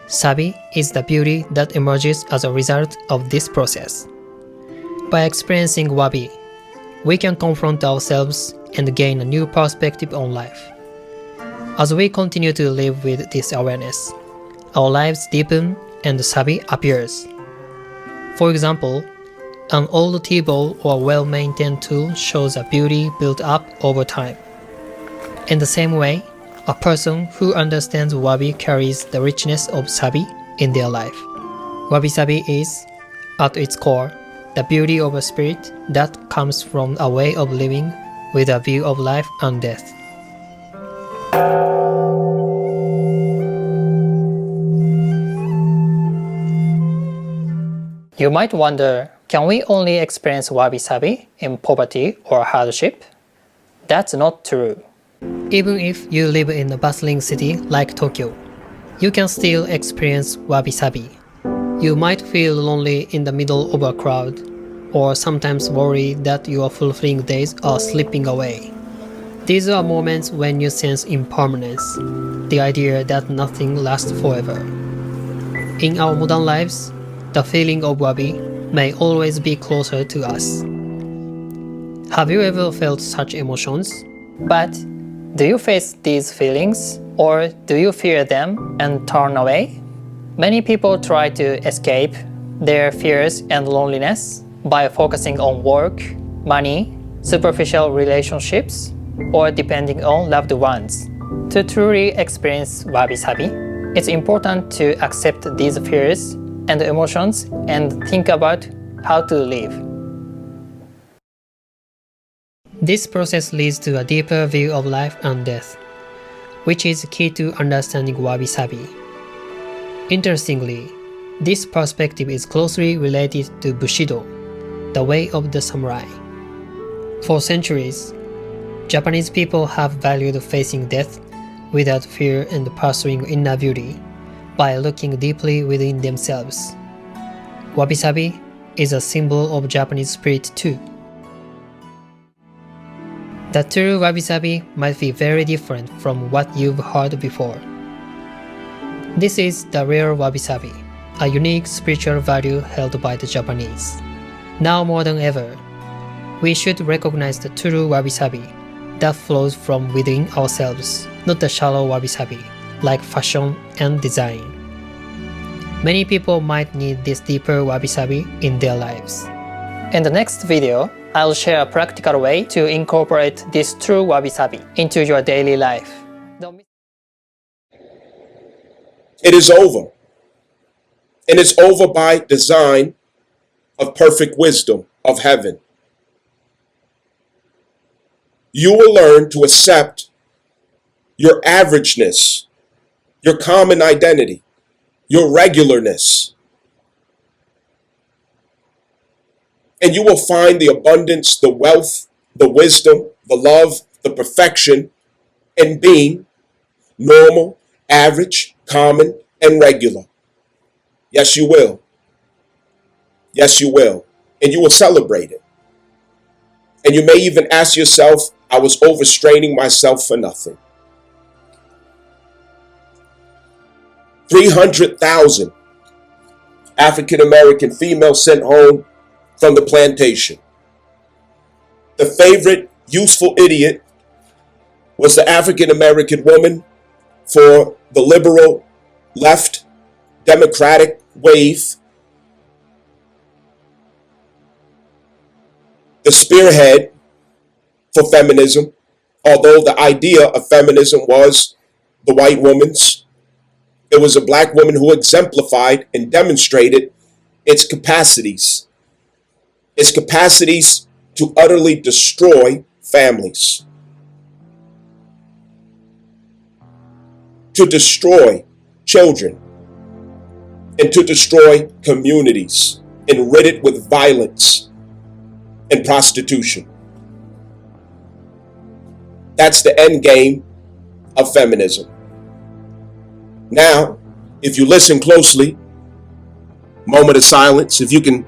Sabi is the beauty that emerges as a result of this process. By experiencing Wabi, we can confront ourselves and gain a new perspective on life. As we continue to live with this awareness, our lives deepen and Sabi appears. For example, an old T-ball or well-maintained tool shows a beauty built up over time. In the same way, a person who understands Wabi carries the richness of Sabi in their life. Wabi-sabi is, at its core, the beauty of a spirit that comes from a way of living with a view of life and death. You might wonder, can we only experience wabi-sabi in poverty or hardship? That's not true. Even if you live in a bustling city like Tokyo, you can still experience wabi-sabi. You might feel lonely in the middle of a crowd, or sometimes worry that your fulfilling days are slipping away. These are moments when you sense impermanence, the idea that nothing lasts forever. In our modern lives, the feeling of Wabi may always be closer to us. Have you ever felt such emotions? But do you face these feelings, or do you fear them and turn away? Many people try to escape their fears and loneliness by focusing on work, money, superficial relationships, or depending on loved ones. To truly experience wabi-sabi, it's important to accept these fears and emotions and think about how to live. This process leads to a deeper view of life and death, which is key to understanding wabi-sabi. Interestingly, this perspective is closely related to Bushido, the way of the samurai. For centuries, Japanese people have valued facing death without fear and pursuing inner beauty by looking deeply within themselves. Wabi-sabi is a symbol of Japanese spirit too. The true wabi-sabi might be very different from what you've heard before. This is the real wabi-sabi, a unique spiritual value held by the Japanese. Now more than ever, We should recognize the true wabi-sabi that flows from within ourselves, not the shallow wabi-sabi, like fashion and design. Many people might need this deeper wabi-sabi in their lives. In the next video, I'll share a practical way to incorporate this true wabi-sabi into your daily life. It is over. And it's over by design of perfect wisdom of heaven. You will learn to accept your averageness, your common identity, your regularness. And you will find the abundance, the wealth, the wisdom, the love, the perfection in being normal, average, common, and regular. Yes, you will. Yes, you will. And you will celebrate it. And you may even ask yourself, I was overstraining myself for nothing. 300,000 African American females sent home from the plantation. The favorite useful idiot was the African American woman for the liberal left democratic wave. The spearhead for feminism, although the idea of feminism was the white woman's, it was a black woman who exemplified and demonstrated its capacities to utterly destroy families, to destroy children, and to destroy communities and rid it with violence and prostitution. That's the end game of feminism. Now, if you listen closely, moment of silence, if you can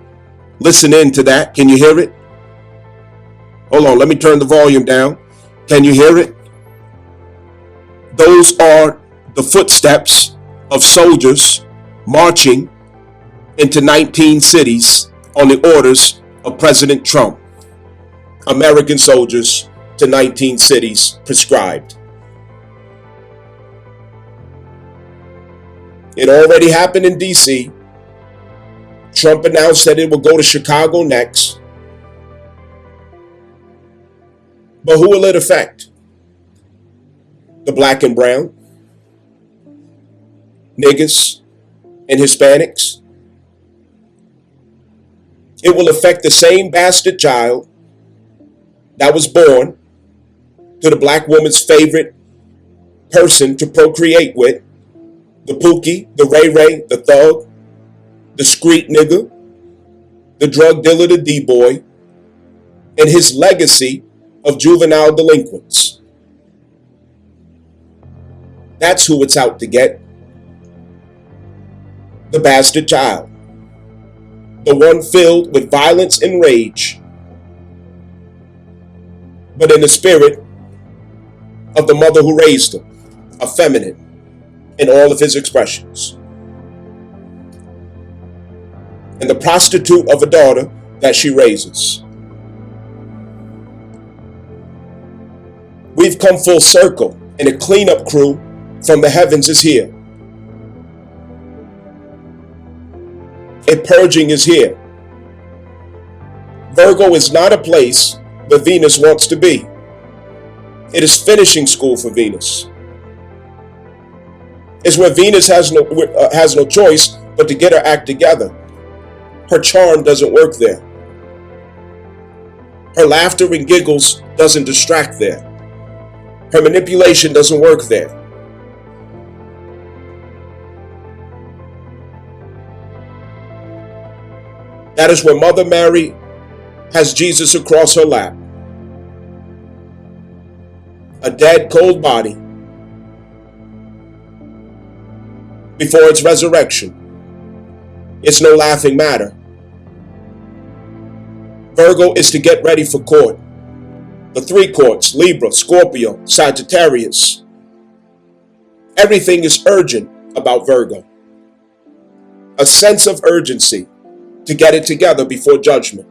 listen into that, can you hear it? Hold on, let me turn the volume down. Can you hear it? Those are the footsteps of soldiers marching into 19 cities on the orders of President Trump. American soldiers to 19 cities prescribed. It already happened in DC. Trump announced that it will go to Chicago next. But who will it affect? The black and brown, niggers, and Hispanics. It will affect the same bastard child that was born to the black woman's favorite person to procreate with, the Pookie, the Ray Ray, the thug, the street nigger, the drug dealer, the D-boy, and his legacy of juvenile delinquents. That's who it's out to get. The bastard child. The one filled with violence and rage, but in the spirit of the mother who raised him, effeminate in all of his expressions. And the prostitute of a daughter that she raises. We've come full circle, and a cleanup crew from the heavens is here. A purging is here. Virgo is not a place where Venus wants to be. It is finishing school for Venus. It's where Venus has no choice but to get her act together. Her charm doesn't work there. Her laughter and giggles doesn't distract there. Her manipulation doesn't work there. That is where Mother Mary has Jesus across her lap. A dead, cold body before its resurrection. It's no laughing matter. Virgo is to get ready for court. The three courts, Libra, Scorpio, Sagittarius. Everything is urgent about Virgo. A sense of urgency to get it together before judgment.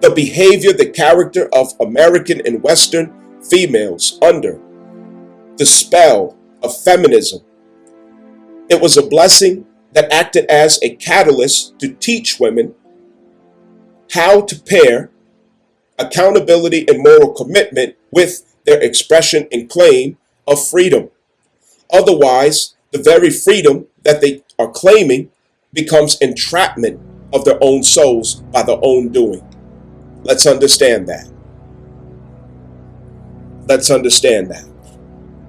the behavior, the character of American and Western females under the spell of feminism. It was a blessing that acted as a catalyst to teach women how to pair accountability and moral commitment with their expression and claim of freedom. Otherwise, the very freedom that they are claiming becomes entrapment of their own souls by their own doing. Let's understand that. Let's understand that.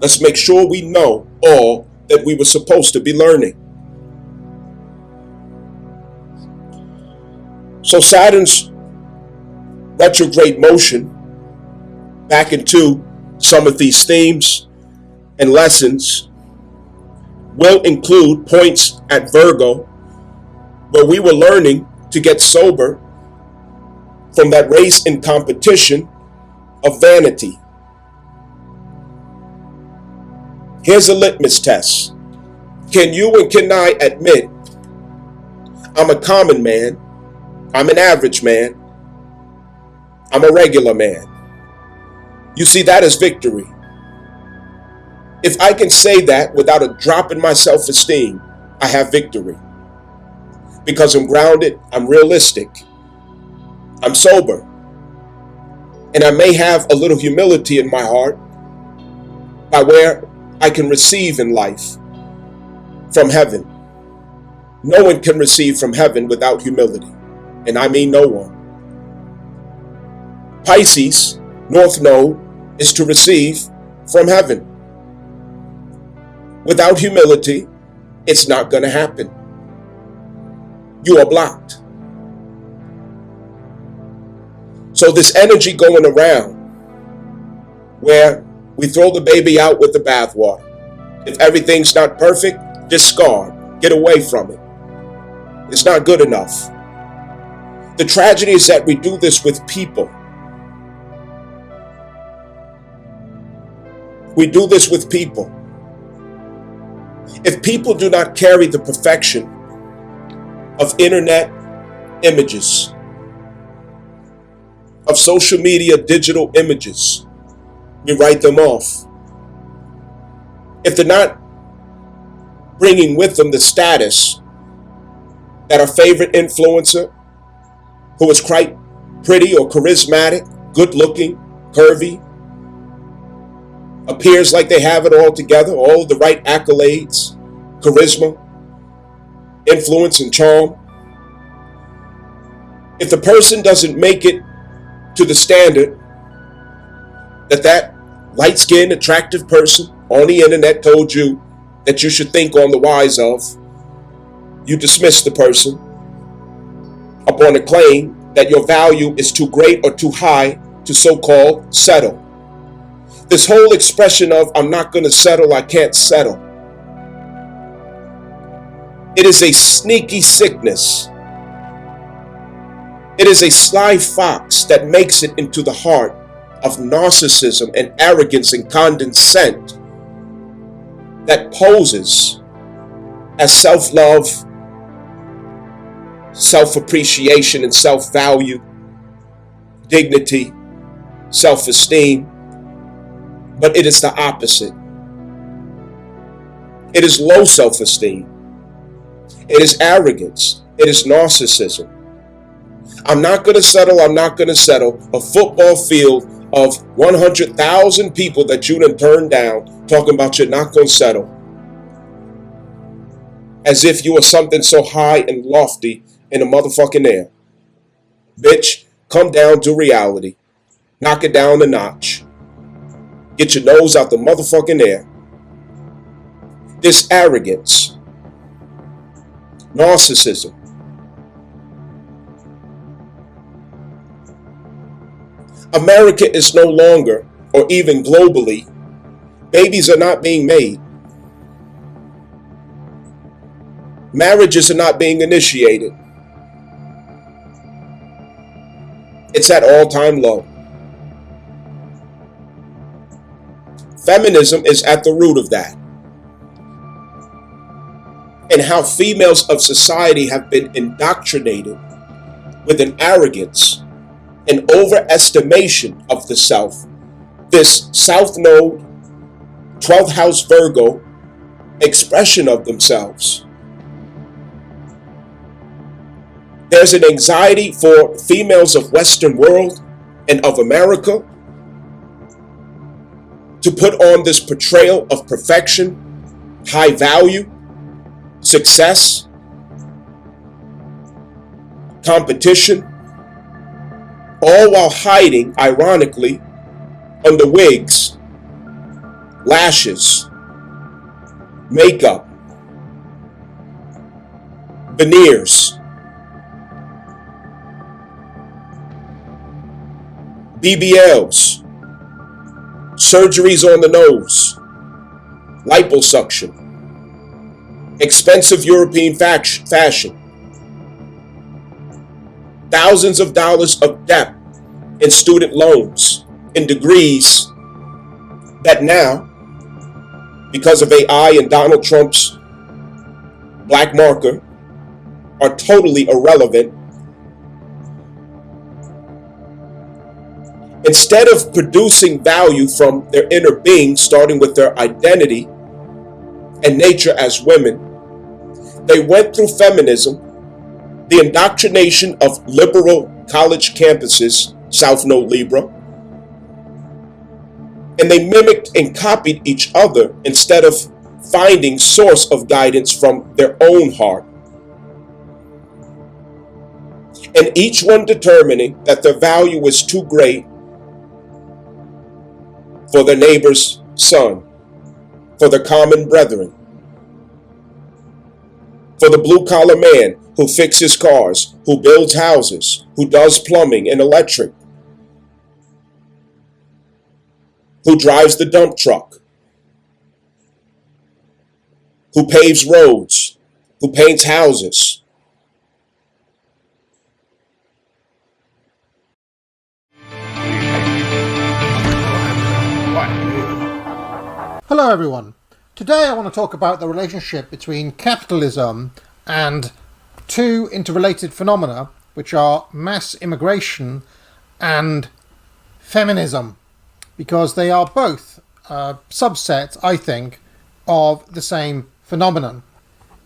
Let's make sure we know all that we were supposed to be learning. So Saturn's retrograde motion back into some of these themes and lessons will include points at Virgo where we were learning to get sober from that race and competition of vanity. Here's a litmus test. Can you and can I admit I'm a common man, I'm an average man, I'm a regular man? You see, that is victory. If I can say that without a drop in my self-esteem, I have victory. Because I'm grounded, I'm realistic, I'm sober, and I may have a little humility in my heart by where I can receive in life from heaven. No one can receive from heaven without humility, and I mean no one. Pisces, North Node, is to receive from heaven. Without humility, it's not going to happen. You are blocked. So this energy going around where we throw the baby out with the bathwater. If everything's not perfect, discard. Get away from it. It's not good enough. The tragedy is that we do this with people. We do this with people. If people do not carry the perfection of internet images, of social media digital images, we write them off. If they're not bringing with them the status that our favorite influencer, who is quite pretty or charismatic, good looking, curvy, appears like they have it all together, all the right accolades, charisma, influence, and charm. If the person doesn't make it to the standard that light-skinned, attractive person on the internet told you that you should think on the wise of, you dismiss the person upon a claim that your value is too great or too high to so-called settle. This whole expression of I'm not going to settle, I can't settle. It is a sneaky sickness. It is a sly fox that makes it into the heart of narcissism and arrogance and condescent that poses as self-love, self-appreciation, and self-value, dignity, self-esteem. But it is the opposite. It is low self-esteem. It is arrogance. It is narcissism. I'm not going to settle. I'm not going to settle. A football field of 100,000 people that you done turned down talking about you're not going to settle. As if you are something so high and lofty in the motherfucking air. Bitch, come down to reality. Knock it down a notch. Get your nose out the motherfucking air. This arrogance, narcissism, America is no longer, or even globally, babies are not being made. Marriages are not being initiated. It's at all-time low. Feminism is at the root of that. And how females of society have been indoctrinated with an arrogance an overestimation of the self, this South Node, 12th house Virgo expression of themselves. There's an anxiety for females of Western world and of America to put on this portrayal of perfection, high value, success, competition, all while hiding, ironically, under wigs, lashes, makeup, veneers, BBLs, surgeries on the nose, liposuction, expensive European fashion, thousands of dollars of debt in student loans, in degrees that now, because of AI and Donald Trump's black marker, are totally irrelevant. Instead of producing value from their inner being, starting with their identity and nature as women, they went through feminism, the indoctrination of liberal college campuses, South Node Libra, and they mimicked and copied each other instead of finding source of guidance from their own heart. And each one determining that their value was too great for their neighbor's son, for their common brethren, for the blue-collar man who fixes cars, who builds houses, who does plumbing and electric, who drives the dump truck, who paves roads, who paints houses. Hello everyone. Today I want to talk about the relationship between capitalism and two interrelated phenomena, which are mass immigration and feminism, because they are both subsets, I think, of the same phenomenon.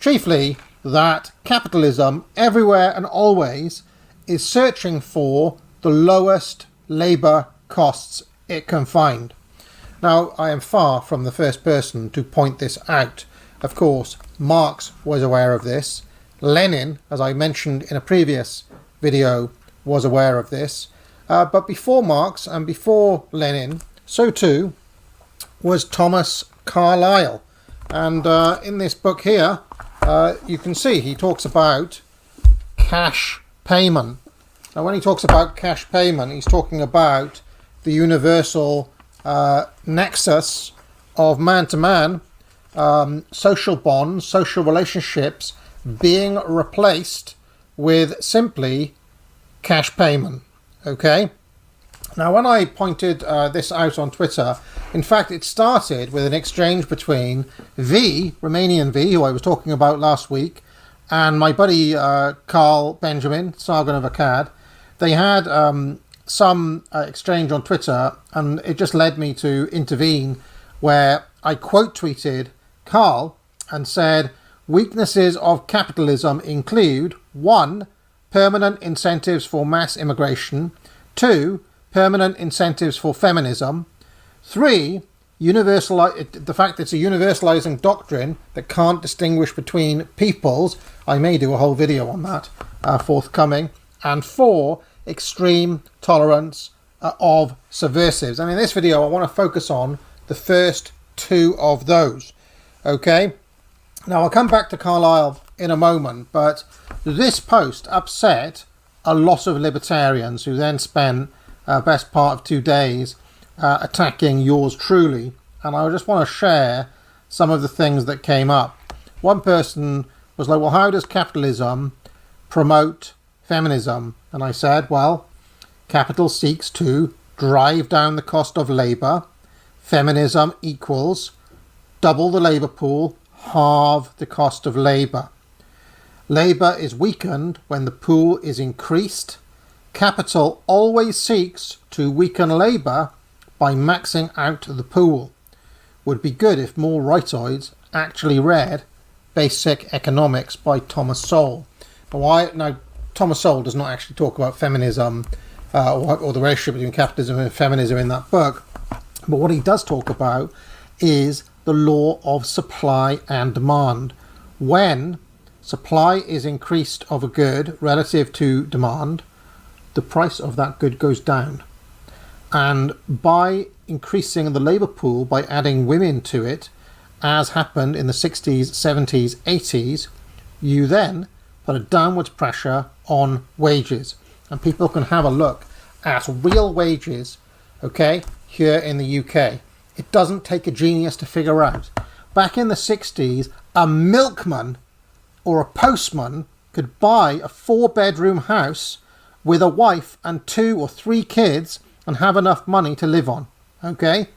Chiefly that capitalism, everywhere and always, is searching for the lowest labour costs it can find. Now, I am far from the first person to point this out. Of course, Marx was aware of this. Lenin, as I mentioned in a previous video, was aware of this. But before Marx and before Lenin, so too was Thomas Carlyle. And in this book here, you can see he talks about cash payment. Now, when he talks about cash payment, he's talking about the universal nexus of man-to-man social bonds, social relationships being replaced with simply cash payment. Okay? Now, when I pointed this out on Twitter, in fact, it started with an exchange between V, Romanian V, who I was talking about last week, and my buddy Carl Benjamin, Sargon of Akkad. They had some exchange on Twitter, and it just led me to intervene, where I quote tweeted Carl and said, weaknesses of capitalism include 1. Permanent incentives for mass immigration, 2. Permanent incentives for feminism, 3. The fact that it's a universalizing doctrine that can't distinguish between peoples. I may do a whole video on that forthcoming. And 4. Extreme tolerance of subversives. And in this video, I want to focus on the first two of those. Okay? Now, I'll come back to Carlyle in a moment, but this post upset a lot of libertarians who then spent best part of 2 days attacking yours truly. And I just want to share some of the things that came up. One person was like, well, how does capitalism promote feminism? And I said, well, capital seeks to drive down the cost of labour. Feminism equals double the labour pool, halve the cost of labour. Labour is weakened when the pool is increased. capital always seeks to weaken labour by maxing out the pool. Would be good if more rightoids actually read Basic Economics by Thomas Sowell. Now, Thomas Sowell does not actually talk about feminism or the relationship between capitalism and feminism in that book, but what he does talk about is the law of supply and demand. When supply is increased of a good relative to demand, the price of that good goes down. And by increasing the labour pool, by adding women to it, as happened in the 60s, 70s, 80s, you then put a downwards pressure on wages. And people can have a look at real wages, okay, here in the UK. It doesn't take a genius to figure out. Back in the 60s, a milkman or a postman could buy a 4-bedroom house with a wife and 2 or 3 kids and have enough money to live on, okay?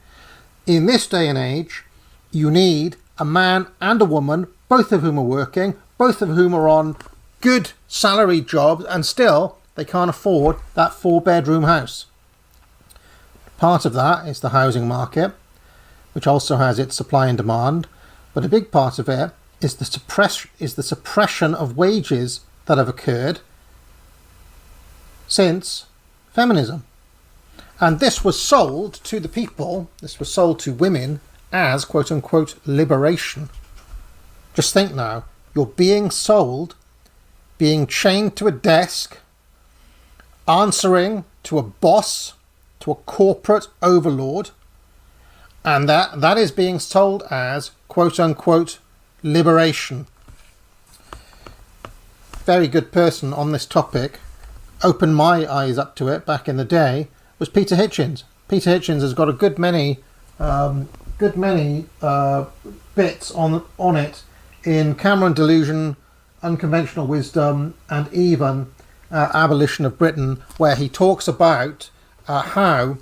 In this day and age, you need a man and a woman, both of whom are working, both of whom are on good salary jobs, and still they can't afford that 4-bedroom house. Part of that is the housing market, which also has its supply and demand, but a big part of it is the suppression of wages that have occurred since feminism. And this was sold to the people, this was sold to women as quote-unquote liberation. Just think now, you're being sold, being chained to a desk, answering to a boss, to a corporate overlord, and that is being sold as quote-unquote liberation. Very good person on this topic, opened my eyes up to it back in the day, was Peter Hitchens. Peter Hitchens has got a good many bits on it in Cameron Delusion, Unconventional Wisdom, and even Abolition of Britain, where he talks about how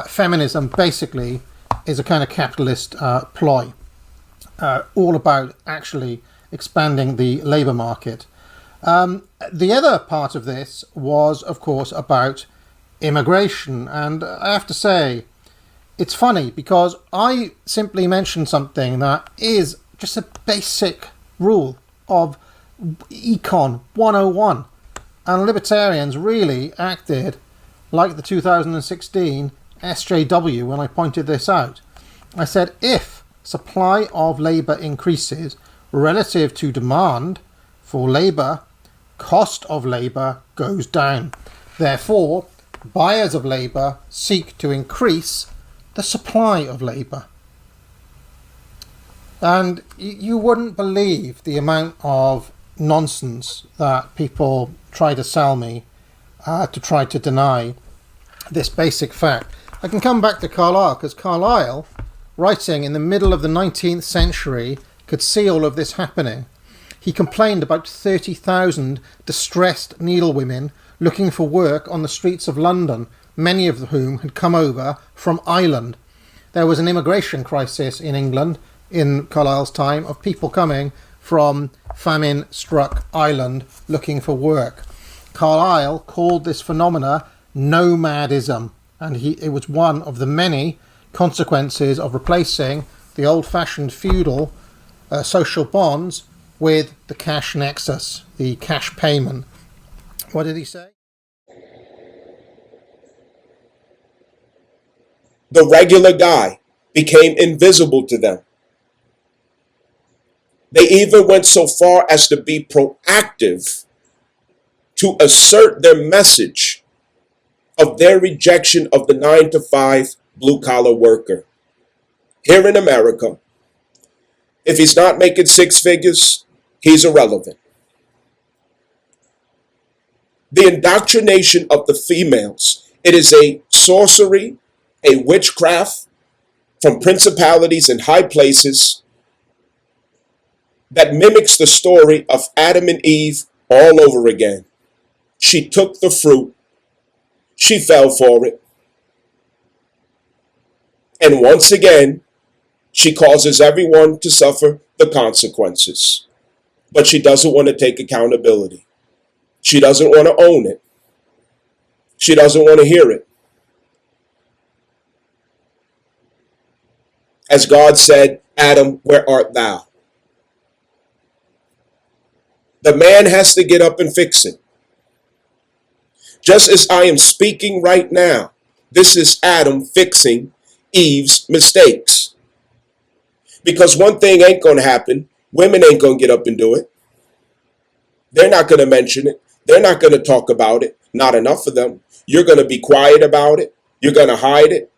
feminism basically is a kind of capitalist ploy, all about actually expanding the labour market. The other part of this was, of course, about immigration, and I have to say, it's funny because I simply mentioned something that is just a basic rule of Econ 101, and libertarians really acted like the 2016 SJW when I pointed this out. I said if supply of labour increases relative to demand for labour, cost of labour goes down. Therefore, buyers of labour seek to increase the supply of labour. And you wouldn't believe the amount of nonsense that people try to sell me to try to deny this basic fact. I can come back to Carlyle, because Carlyle, writing in the middle of the 19th century, could see all of this happening. He complained about 30,000 distressed needlewomen looking for work on the streets of London, many of whom had come over from Ireland. There was an immigration crisis in England in Carlyle's time of people coming from famine-struck Ireland looking for work. Carlyle called this phenomena nomadism, and it was one of the many consequences of replacing the old-fashioned feudal social bonds with the cash nexus, the cash payment. What did he say? The regular guy became invisible to them. They even went so far as to be proactive to assert their message of their rejection of the 9-to-5 blue-collar worker. Here in America, if he's not making 6 figures, he's irrelevant. The indoctrination of the females, it is a sorcery, a witchcraft from principalities in high places that mimics the story of Adam and Eve all over again. She took the fruit, she fell for it, and once again, she causes everyone to suffer the consequences. But she doesn't want to take accountability. She doesn't want to own it. She doesn't want to hear it. As God said, Adam, where art thou? The man has to get up and fix it. Just as I am speaking right now, this is Adam fixing Eve's mistakes. Because one thing ain't going to happen. Women ain't going to get up and do it. They're not going to mention it. They're not going to talk about it. Not enough of them. You're going to be quiet about it. You're going to hide it.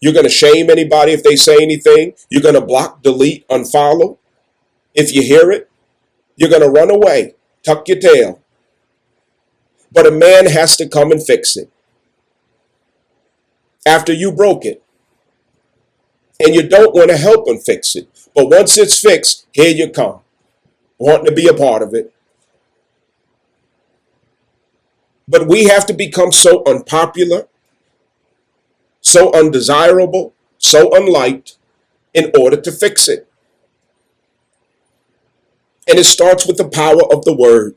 You're going to shame anybody if they say anything. You're going to block, delete, unfollow. If you hear it, you're going to run away. Tuck your tail. But a man has to come and fix it. After you broke it. And you don't want to help him fix it. But once it's fixed, here you come. Wanting to be a part of it. But we have to become so unpopular, so undesirable, so unliked in order to fix it. And it starts with the power of the word.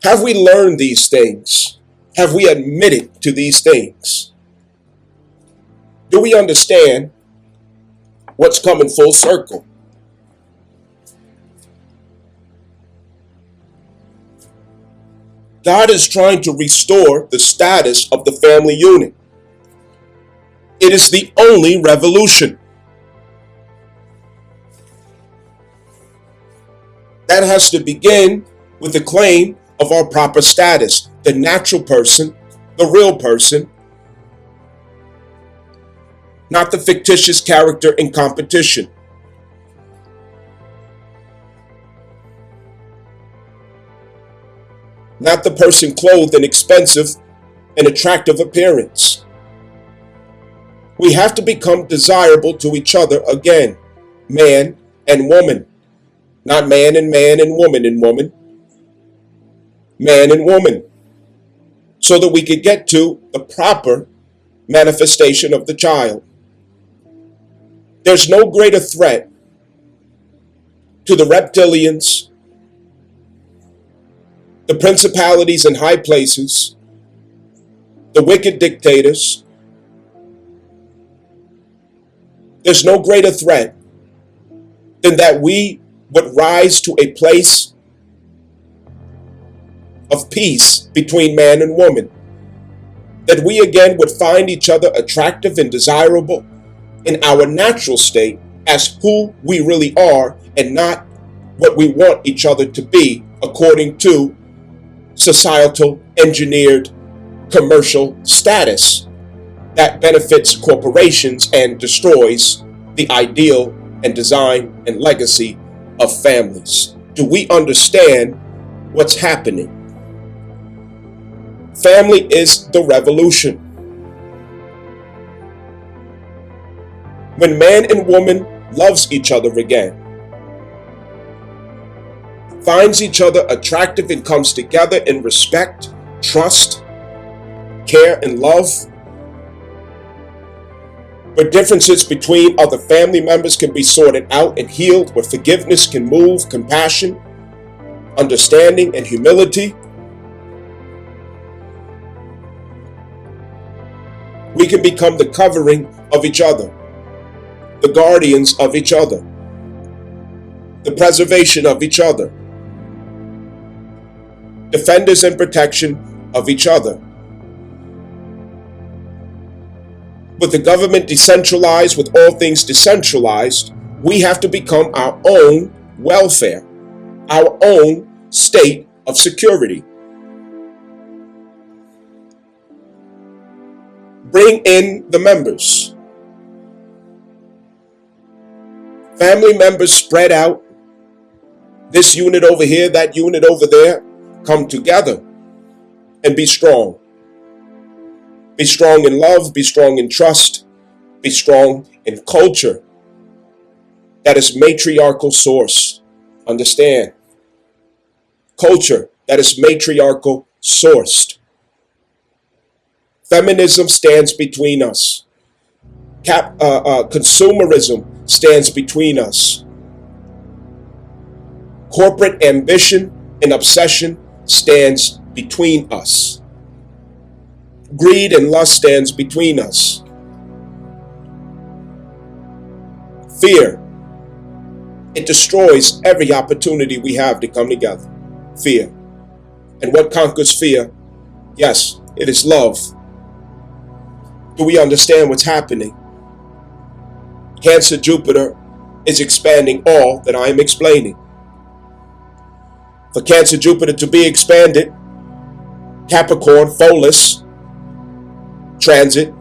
Have we learned these things? Have we admitted to these things? Do we understand what's coming full circle? God is trying to restore the status of the family unit. It is the only revolution. That has to begin with the claim of our proper status, the natural person, the real person, not the fictitious character in competition. Not the person clothed in expensive and attractive appearance. We have to become desirable to each other again, man and woman. Not man and woman and woman. Man and woman. So that we could get to the proper manifestation of the child. There's no greater threat to the reptilians, the principalities in high places, the wicked dictators. There's no greater threat than that we would rise to a place of peace between man and woman. That we again would find each other attractive and desirable in our natural state as who we really are and not what we want each other to be according to societal engineered commercial status that benefits corporations and destroys the ideal and design and legacy of families. Do we understand what's happening? Family is the revolution. When man and woman loves each other again, finds each other attractive and comes together in respect, trust, care, and love, where differences between other family members can be sorted out and healed, where forgiveness can move, compassion, understanding, and humility, we can become the covering of each other, the guardians of each other, the preservation of each other, defenders and protection of each other. With the government decentralized, with all things decentralized, we have to become our own welfare, our own state of security. Bring in the members. Family members spread out. This unit over here, that unit over there. Come together and be strong. Be strong in love, be strong in trust, be strong in culture that is matriarchal source. Understand? Culture that is matriarchal sourced. Feminism stands between us. Consumerism stands between us. Corporate ambition and obsession stands between us. Greed and lust stands between us. Fear, it destroys every opportunity we have to come together. Fear. And what conquers fear? Yes, it is love. Do we understand what's happening? Cancer Jupiter is expanding all that I am explaining. For Cancer Jupiter to be expanded, Capricorn, Pholus, transit,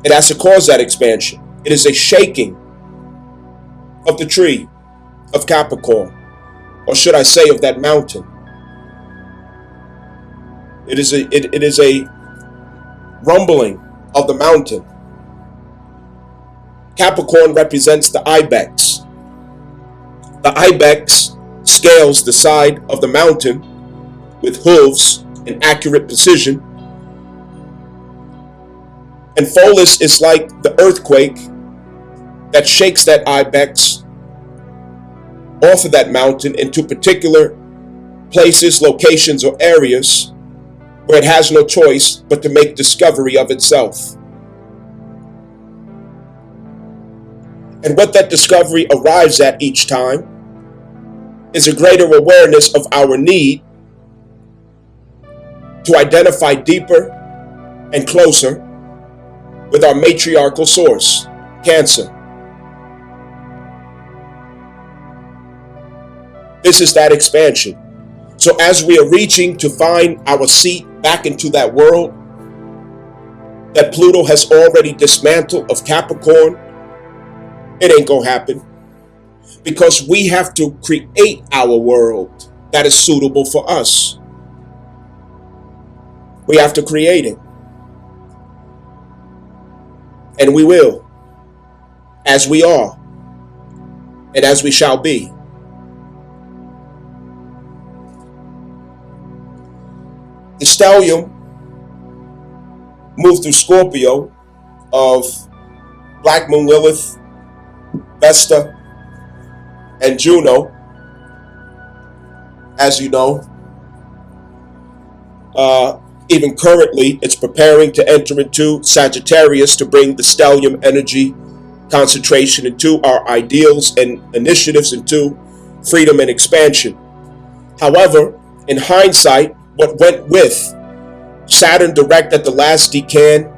it has to cause that expansion. It is a shaking of the tree of Capricorn, or should I say of that mountain. It is a rumbling of the mountain. Capricorn represents the ibex. The ibex scales the side of the mountain with hooves and accurate precision. And Pholus is like the earthquake that shakes that ibex off of that mountain into particular places, locations, or areas where it has no choice but to make discovery of itself. And what that discovery arrives at each time is a greater awareness of our need to identify deeper and closer with our matriarchal source, Cancer. This is that expansion. So as we are reaching to find our seat back into that world that Pluto has already dismantled of Capricorn, it ain't gonna happen, because we have to create our world that is suitable for us. We have to create it. And we will, as we are, and as we shall be. The stellium moved through Scorpio of Black Moon Lilith, Vesta, and Juno, as you know. Even currently, it's preparing to enter into Sagittarius to bring the stellium energy concentration into our ideals and initiatives into freedom and expansion. However, in hindsight, what went with Saturn direct at the last decan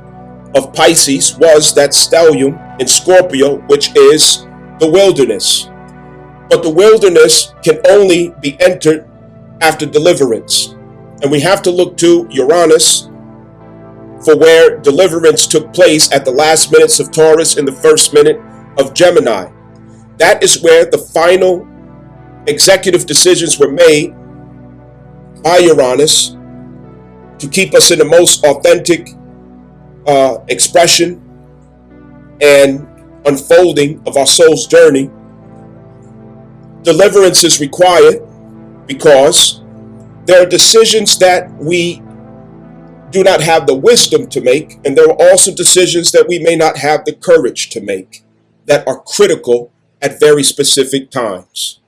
of Pisces was that stellium in Scorpio, which is the wilderness. But the wilderness can only be entered after deliverance. And we have to look to Uranus for where deliverance took place at the last minutes of Taurus and the first minute of Gemini. That is where the final executive decisions were made by Uranus to keep us in the most authentic expression and unfolding of our soul's journey. Deliverance is required because there are decisions that we do not have the wisdom to make, and there are also decisions that we may not have the courage to make that are critical at very specific times.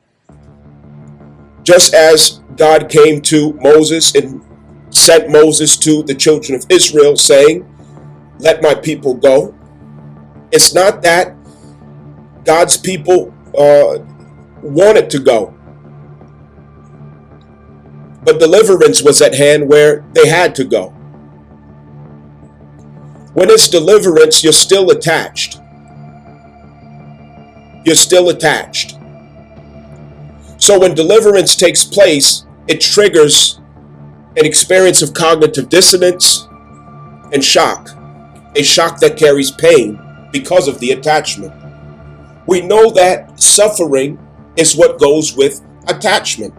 Just as God came to Moses and sent Moses to the children of Israel saying, "Let my people go." It's not that God's people wanted to go, but deliverance was at hand where they had to go. When it's deliverance, you're still attached. You're still attached. So when deliverance takes place, it triggers an experience of cognitive dissonance and shock, a shock that carries pain because of the attachment. We know that suffering is what goes with attachment.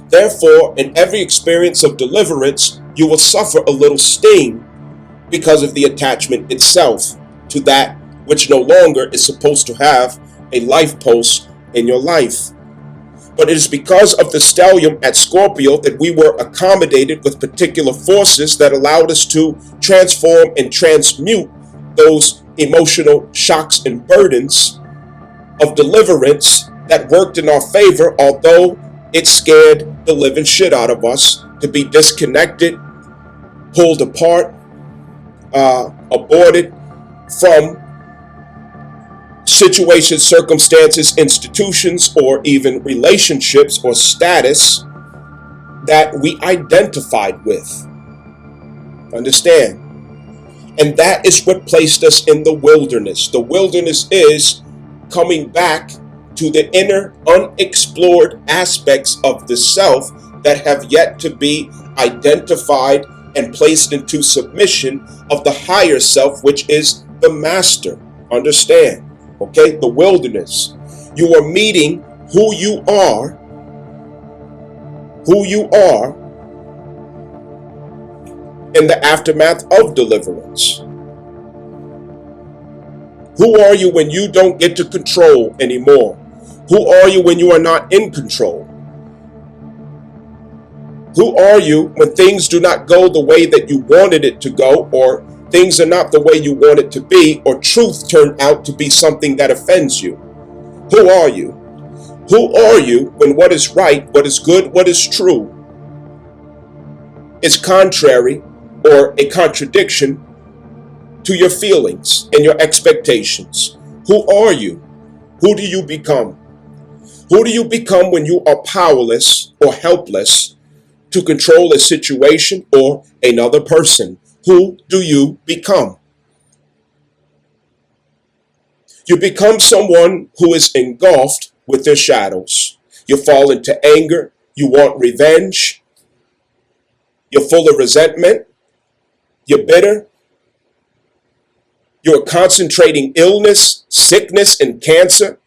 Therefore, in every experience of deliverance, you will suffer a little sting because of the attachment itself to that which no longer is supposed to have a life pulse in your life. But it is because of the stellium at Scorpio that we were accommodated with particular forces that allowed us to transform and transmute those emotional shocks and burdens of deliverance that worked in our favor, although it scared the living shit out of us to be disconnected, pulled apart, aborted from situations, circumstances, institutions, or even relationships or status that we identified with. Understand? And that is what placed us in the wilderness. The wilderness is coming back to the inner, unexplored aspects of the self that have yet to be identified and placed into submission of the higher self, which is the master. Understand? Okay? The wilderness. You are meeting who you are in the aftermath of deliverance. Who are you when you don't get to control anymore? Who are you when you are not in control? Who are you when things do not go the way that you wanted it to go, or things are not the way you want it to be, or truth turned out to be something that offends you? Who are you? Who are you when what is right, what is good, what is true is contrary or a contradiction to your feelings and your expectations? Who are you? Who do you become? Who do you become when you are powerless or helpless to control a situation or another person? Who do you become? You become someone who is engulfed with their shadows. You fall into anger. You want revenge. You're full of resentment. You're bitter. You're concentrating illness, sickness, and cancer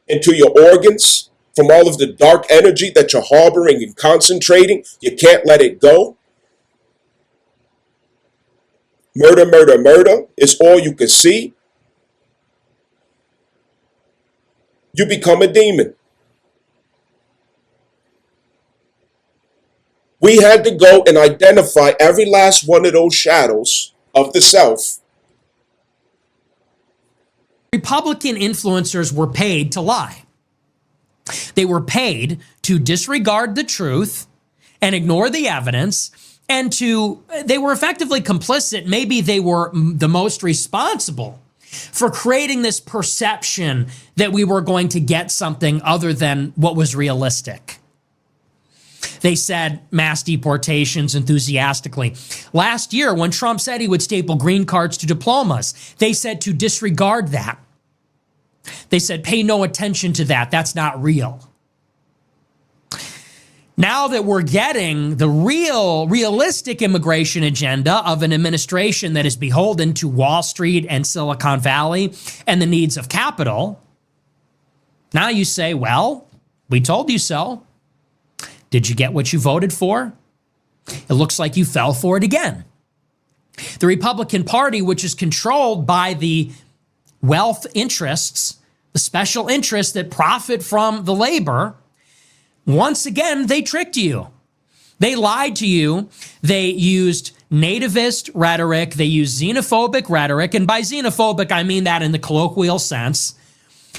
into your organs from all of the dark energy that you're harboring and concentrating. You can't let it go. Murder, murder, murder is all you can see. You become a demon. We had to go and identify every last one of those shadows of the self. Republican influencers were paid to lie. They were paid to disregard the truth and ignore the evidence, and they were effectively complicit. Maybe they were the most responsible for creating this perception that we were going to get something other than what was realistic. They said mass deportations enthusiastically. Last year, when Trump said he would staple green cards to diplomas, they said to disregard that. They said, pay no attention to that. That's not real. Now that we're getting the realistic immigration agenda of an administration that is beholden to Wall Street and Silicon Valley and the needs of capital, now you say, well, we told you so. Did you get what you voted for? It looks like you fell for it again. The Republican Party, which is controlled by the wealth interests, the special interests that profit from the labor, once again, they tricked you. They lied to you. They used nativist rhetoric. They used xenophobic rhetoric. And by xenophobic, I mean that in the colloquial sense.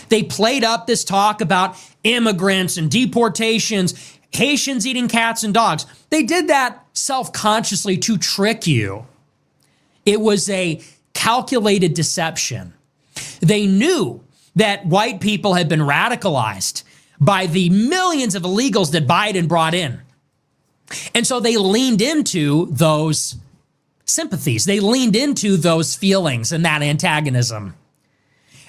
They played up this talk about immigrants and deportations, Haitians eating cats and dogs. They did that self-consciously to trick you. It was a calculated deception. They knew that white people had been radicalized by the millions of illegals that Biden brought in. And so they leaned into those sympathies. They leaned into those feelings and that antagonism.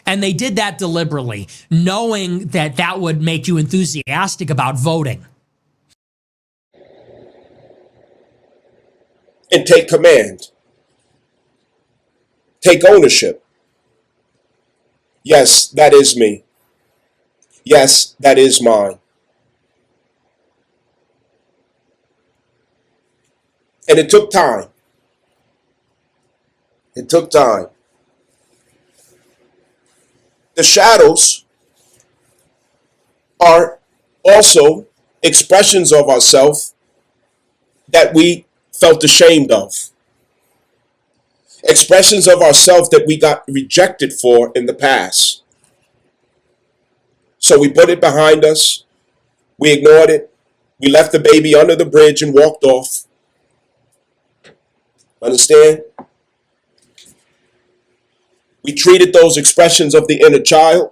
And they did that deliberately, knowing that that would make you enthusiastic about voting. And take command. Take ownership. Yes, that is me. Yes, that is mine. And it took time. It took time. The shadows are also expressions of ourselves that we felt ashamed of. Expressions of ourselves that we got rejected for in the past. So we put it behind us. We ignored it. We left the baby under the bridge and walked off. Understand? We treated those expressions of the inner child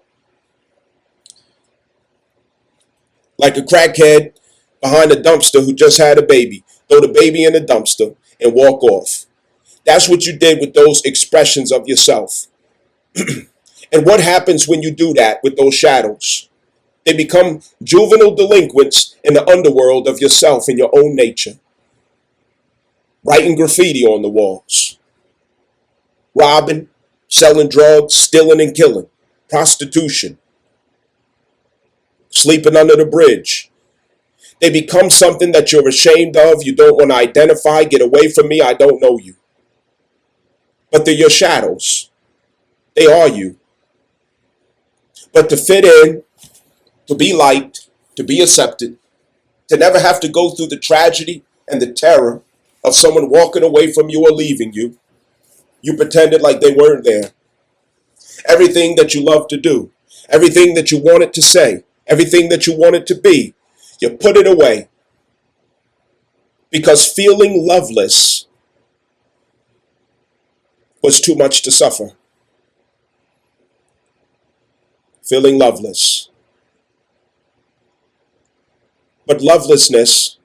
like a crackhead behind a dumpster who just had a baby. Throw the baby in the dumpster and walk off. That's what you did with those expressions of yourself. And what happens when you do that with those shadows? They become juvenile delinquents in the underworld of yourself and your own nature. Writing graffiti on the walls. Robbing, selling drugs, stealing and killing. Prostitution. Sleeping under the bridge. They become something that you're ashamed of. You don't want to identify. Get away from me. I don't know you. But they're your shadows. They are you. But to fit in, to be liked, to be accepted, to never have to go through the tragedy and the terror of someone walking away from you or leaving you, you pretended like they weren't there. Everything that you love to do, everything that you wanted to say, everything that you wanted to be, you put it away. Because feeling loveless was too much to suffer. Feeling loveless. But lovelessness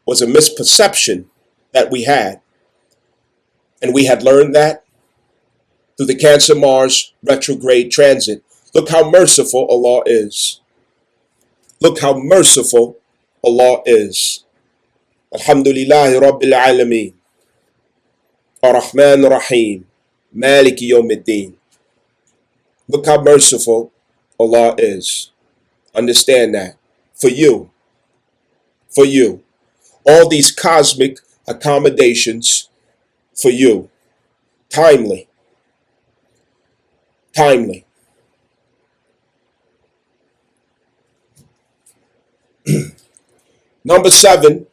was a misperception that we had. And we had learned that through the Cancer Mars retrograde transit. Look how merciful Allah is. Look how merciful Allah is. Alhamdulillahi Rabbil Alameen. Ar-Rahman Ar-Rahim. Maliki Yawmiddin. Look how merciful Allah is. Understand that. For you. For you. All these cosmic accommodations for you. Timely. Timely. Number 7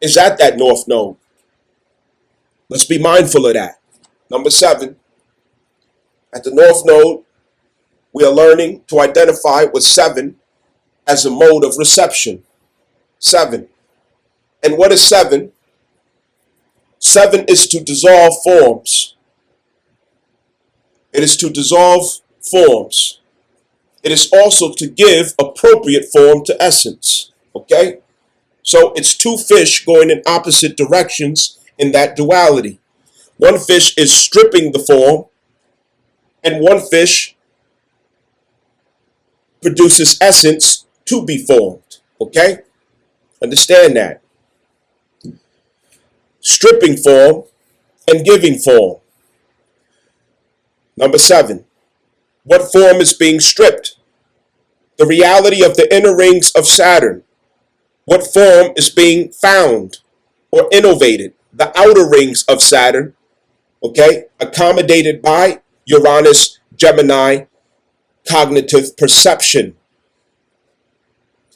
is at that North Node. Let's be mindful of that. Number 7, at the North Node, we are learning to identify with 7 as a mode of reception. 7. And what is 7? 7 is to dissolve forms. It is to dissolve forms. It is also to give appropriate form to essence. Okay? So it's 2 fish going in opposite directions in that duality. One fish is stripping the form, and one fish produces essence to be formed. Okay? Understand that. Stripping form and giving form. Number 7. What form is being stripped? The reality of the inner rings of Saturn. What form is being found or innovated? The outer rings of Saturn, okay, accommodated by Uranus, Gemini, cognitive perception.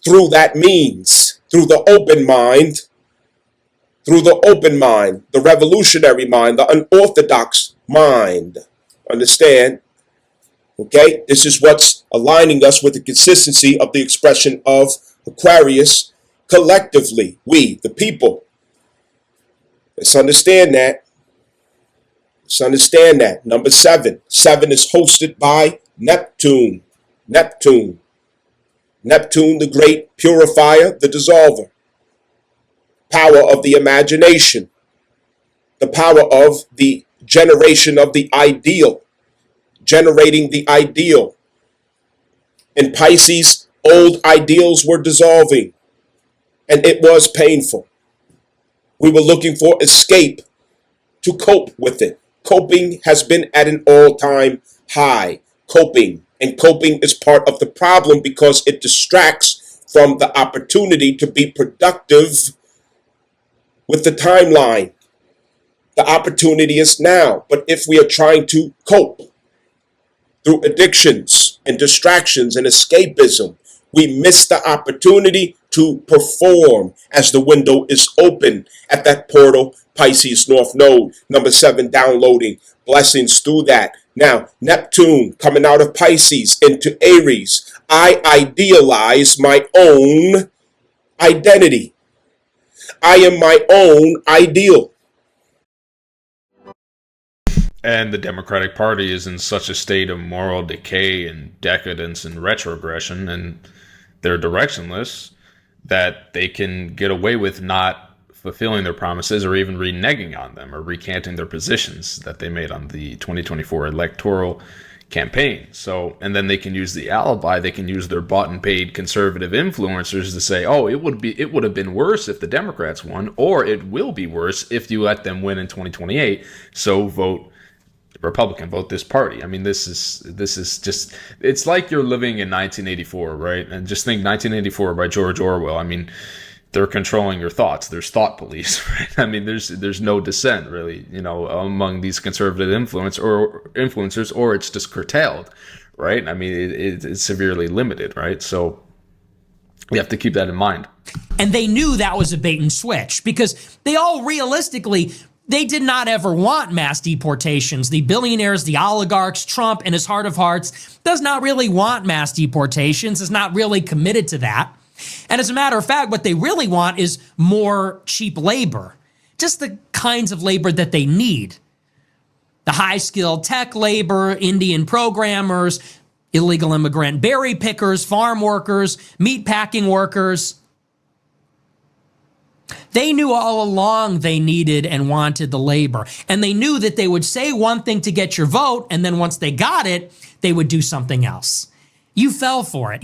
Through that means, through the open mind, the revolutionary mind, the unorthodox mind. Understand? Okay, this is what's aligning us with the consistency of the expression of Aquarius collectively, we, the people. Let's understand that. Let's understand that. Number 7. 7 is hosted by Neptune. Neptune, the great purifier, the dissolver. Power of the imagination. The power of the generation of the ideal. Generating the ideal. In Pisces, old ideals were dissolving. And it was painful. We were looking for escape to cope with it. Coping has been at an all-time high. Coping. And coping is part of the problem because it distracts from the opportunity to be productive with the timeline. The opportunity is now. But if we are trying to cope through addictions and distractions and escapism, we miss the opportunity to perform as the window is open at that portal, Pisces North Node. Number 7, downloading blessings through that. Now, Neptune coming out of Pisces into Aries. I idealize my own identity. I am my own ideal. And the Democratic Party is in such a state of moral decay and decadence and retrogression, and they're directionless, that they can get away with not fulfilling their promises or even reneging on them or recanting their positions that they made on the 2024 electoral campaign. So, and then they can use the alibi, they can use their bought and paid conservative influencers to say, oh, it would have been worse if the Democrats won, or it will be worse if you let them win in 2028. So vote Republican, vote this party. I mean, this is just, it's like you're living in 1984, right? And just think 1984 by George Orwell. I mean, they're controlling your thoughts. There's thought police, right? I mean, there's no dissent really, among these conservative influencers, or it's just curtailed, right? I mean, it's severely limited, right? So we have to keep that in mind. And they knew that was a bait and switch because they all realistically, they did not ever want mass deportations. The billionaires, the oligarchs, Trump in his heart of hearts does not really want mass deportations, is not really committed to that. And as a matter of fact, what they really want is more cheap labor, just the kinds of labor that they need. The high-skilled tech labor, Indian programmers, illegal immigrant berry pickers, farm workers, meat packing workers. They knew all along they needed and wanted the labor. And they knew that they would say one thing to get your vote, and then once they got it, they would do something else. You fell for it.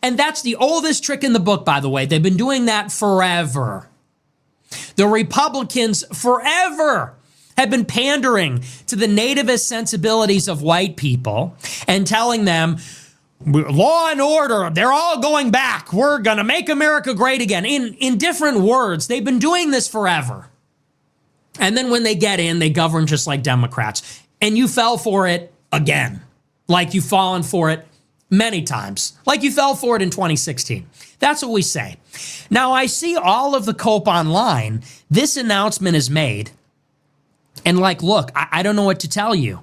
And that's the oldest trick in the book, by the way. They've been doing that forever. The Republicans forever have been pandering to the nativist sensibilities of white people and telling them, law and order, they're all going back. We're going to make America great again. In different words, they've been doing this forever. And then when they get in, they govern just like Democrats. And you fell for it again, like you've fallen for it many times, like you fell for it in 2016. That's what we say. Now, I see all of the cope online. This announcement is made. And look, I don't know what to tell you.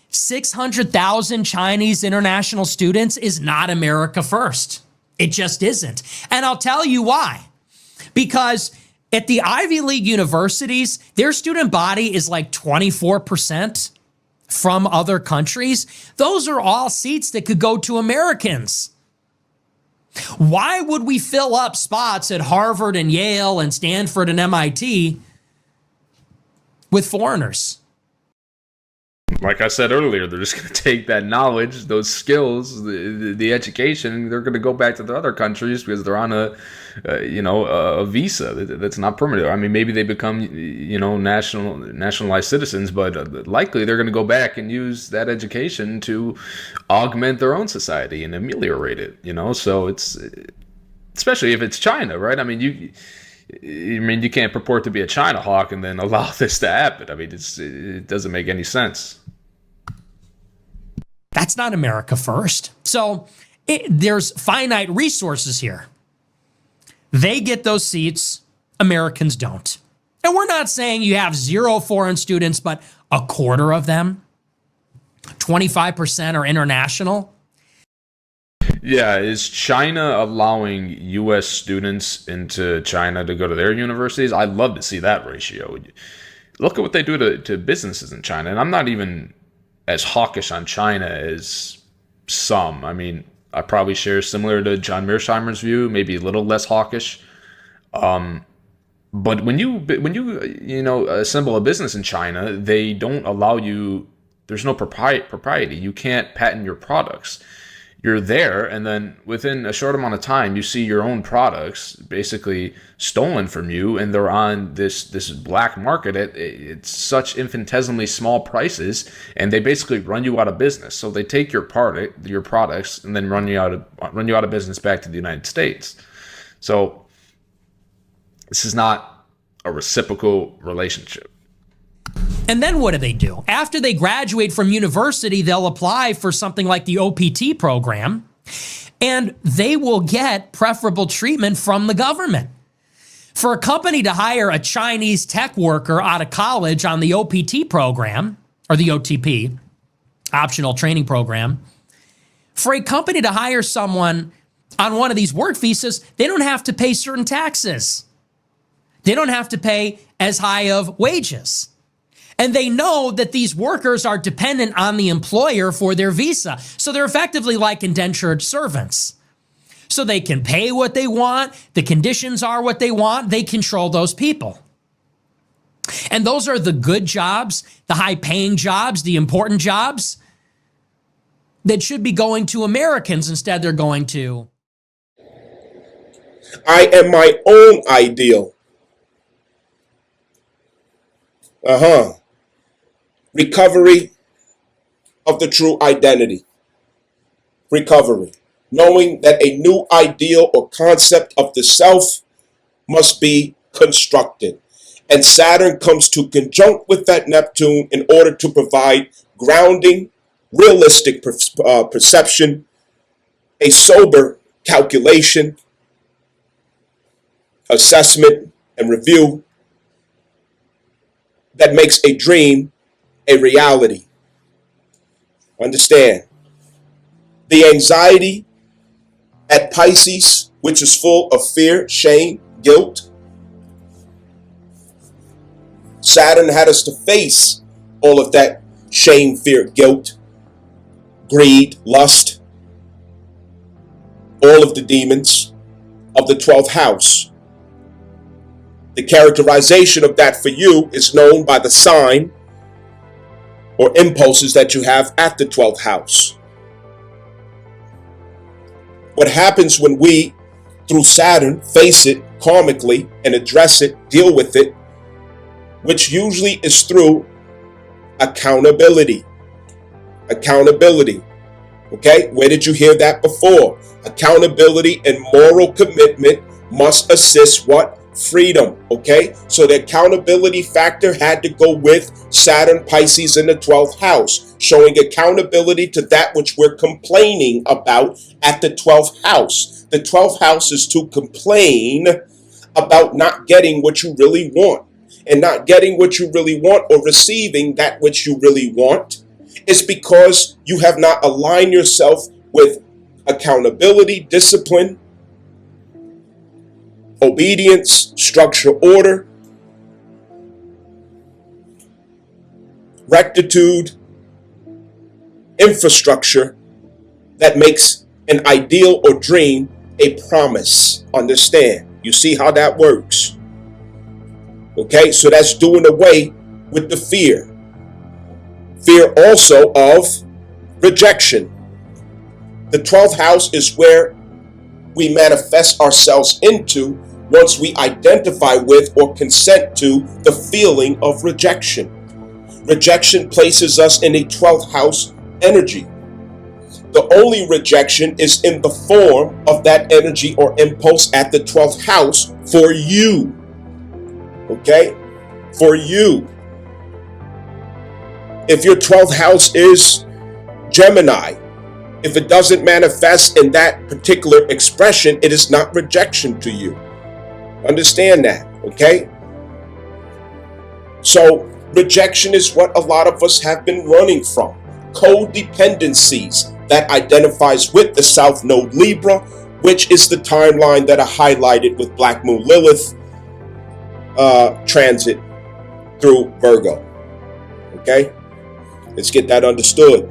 600,000 Chinese international students is not America first. It just isn't. And I'll tell you why. Because at the Ivy League universities, their student body is 24% from other countries. Those are all seats that could go to Americans. Why would we fill up spots at Harvard and Yale and Stanford and MIT with foreigners? Like I said earlier, they're just going to take that knowledge, those skills, the education, they're going to go back to their other countries because they're on a visa that's not permanent. I mean, maybe they become, nationalized citizens, but likely they're going to go back and use that education to augment their own society and ameliorate it, So it's, especially if it's China, right? I mean, you can't purport to be a China hawk and then allow this to happen. I mean, it doesn't make any sense. That's not America first. So there's finite resources here. They get those seats, Americans don't. And we're not saying you have 0 foreign students, but a quarter of them, 25% are international. Yeah, is China allowing U.S. students into China to go to their universities? I'd love to see that ratio. Look at what they do to businesses in China. And I'm not even as hawkish on China as some. I mean, I probably share similar to John Mearsheimer's view, maybe a little less hawkish. But when you assemble a business in China, they don't allow you. There's no propriety. You can't patent your products. You're there, and then within a short amount of time, you see your own products basically stolen from you, and they're on this black market at such infinitesimally small prices, and they basically run you out of business. So they take your products, and then run you out of business back to the United States. So this is not a reciprocal relationship. And then what do? After they graduate from university, they'll apply for something like the OPT program, and they will get preferable treatment from the government. For a company to hire a Chinese tech worker out of college on the OPT program, or the OTP, optional training program, for a company to hire someone on one of these work visas, they don't have to pay certain taxes. They don't have to pay as high of wages. And they know that these workers are dependent on the employer for their visa. So they're effectively like indentured servants. So they can pay what they want. The conditions are what they want. They control those people. And those are the good jobs, the high-paying jobs, the important jobs that should be going to Americans. Instead, they're going to... I am my own ideal. Recovery of the true identity. Recovery. Knowing that a new ideal or concept of the self must be constructed. And Saturn comes to conjunct with that Neptune in order to provide grounding, realistic perception, a sober calculation, assessment, and review that makes a dream a reality. Understand, the anxiety at Pisces, which is full of fear, shame, guilt, Saturn had us to face all of that shame, fear, guilt, greed, lust, all of the demons of the 12th house. The characterization of that for you is known by the sign or impulses that you have at the 12th house. What happens when we, through Saturn, face it karmically and address it, deal with it, which usually is through accountability. Accountability. Okay? Where did you hear that before? Accountability and moral commitment must assist what? Freedom. Okay? So the accountability factor had to go with Saturn, Pisces in the 12th house, showing accountability to that which we're complaining about at the 12th house. The 12th house is to complain about not getting what you really want. And not getting what you really want or receiving that which you really want is because you have not aligned yourself with accountability, discipline, obedience, structure, order, rectitude, infrastructure that makes an ideal or dream a promise. Understand? You see how that works? Okay, so that's doing away with the fear. Fear also of rejection. The 12th house is where we manifest ourselves into once we identify with or consent to the feeling of rejection. Rejection places us in a 12th house energy. The only rejection is in the form of that energy or impulse at the 12th house for you. Okay? For you. If your 12th house is Gemini, if it doesn't manifest in that particular expression, it is not rejection to you. Understand that, okay? So, rejection is what a lot of us have been running from. Codependencies that identifies with the South Node Libra, which is the timeline that I highlighted with Black Moon Lilith transit through Virgo. Okay? Let's get that understood.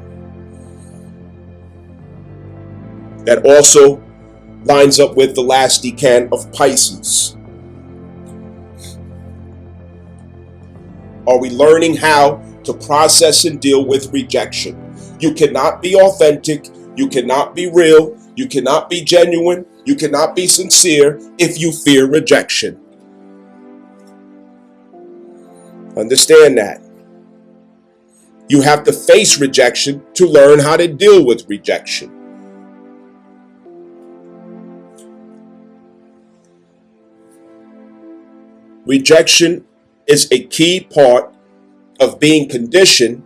That also lines up with the last decan of Pisces. Are we learning how to process and deal with rejection? You cannot be authentic, you cannot be real, you cannot be genuine, you cannot be sincere if you fear rejection. Understand that. You have to face rejection to learn how to deal with rejection. Rejection is a key part of being conditioned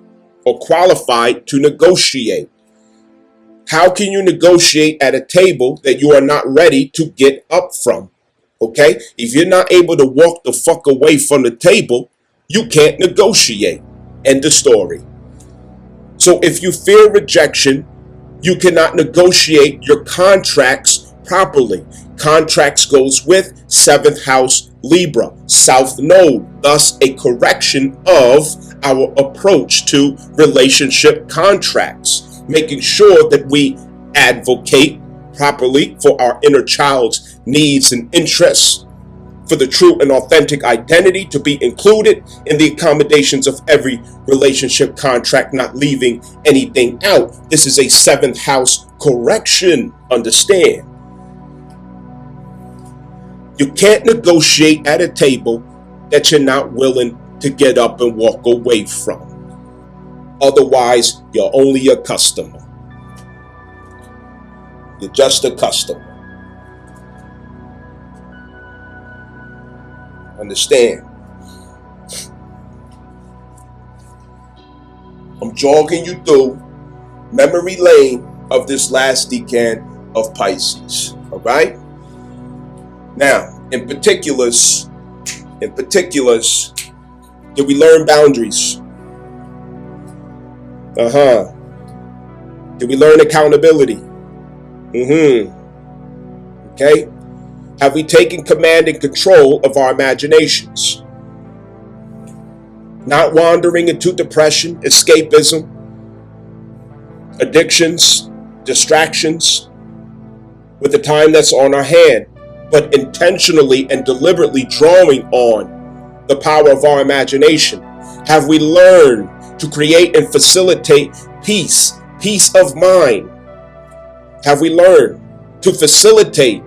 or qualified to negotiate. How can you negotiate at a table that you are not ready to get up from? Okay? If you're not able to walk the fuck away from the table, you can't negotiate. End of story. So if you fear rejection, you cannot negotiate your contracts properly. Contracts goes with 7th house Libra, South Node, thus a correction of our approach to relationship contracts, making sure that we advocate properly for our inner child's needs and interests, for the true and authentic identity to be included in the accommodations of every relationship contract, not leaving anything out. This is a 7th house correction, understand. You can't negotiate at a table that you're not willing to get up and walk away from. Otherwise, you're only a customer. You're just a customer. Understand? I'm jogging you through memory lane of this last decan of Pisces. All right? Now, in particulars, did we learn boundaries? Did we learn accountability? Okay? Have we taken command and control of our imaginations? Not wandering into depression, escapism, addictions, distractions with the time that's on our hand, but intentionally and deliberately drawing on the power of our imagination. Have we learned to create and facilitate peace of mind? Have we learned to facilitate,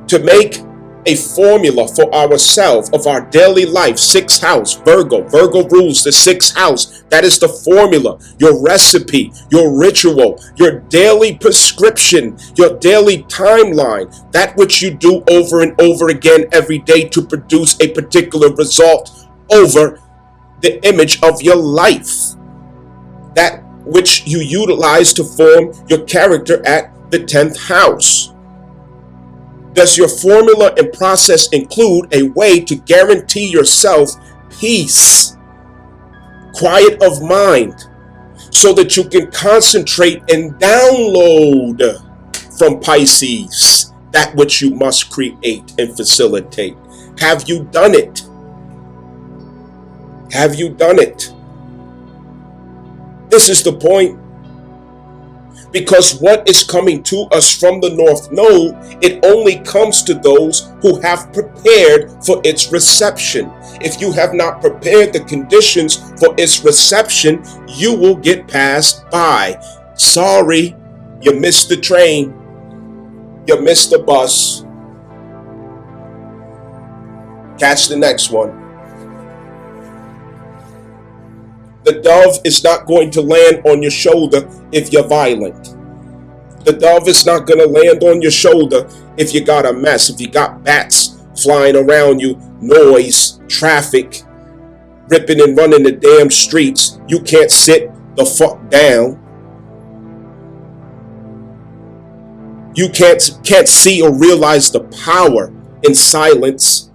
to make a formula for ourselves of our daily life? 6th house, Virgo. Virgo rules the 6th house. That is the formula, your recipe, your ritual, your daily prescription, your daily timeline, that which you do over and over again every day to produce a particular result over the image of your life. That which you utilize to form your character at the 10th house. Does your formula and process include a way to guarantee yourself peace, quiet of mind, so that you can concentrate and download from Pisces that which you must create and facilitate? Have you done it? Have you done it? This is the point. Because what is coming to us from the North Node, it only comes to those who have prepared for its reception. If you have not prepared the conditions for its reception, you will get passed by. Sorry, you missed the train. You missed the bus. Catch the next one. The dove is not going to land on your shoulder if you're violent. The dove is not going to land on your shoulder if you got a mess, if you got bats flying around you, noise, traffic, ripping and running the damn streets. You can't sit the fuck down. You can't see or realize the power in silence,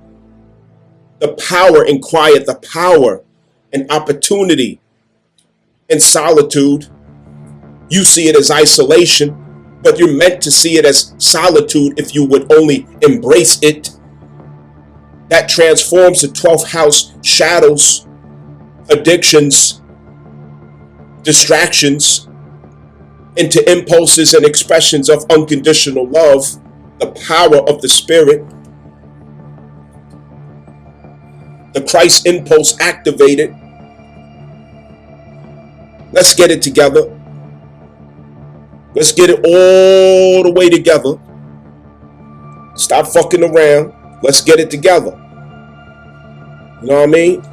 the power in quiet, the power and opportunity in solitude. You see it as isolation, but you're meant to see it as solitude if you would only embrace it. That transforms the 12th house shadows, addictions, distractions into impulses and expressions of unconditional love, the power of the spirit. The Christ impulse activated. Let's get it together. Let's get it all the way together. Stop fucking around. Let's get it together. You know what I mean?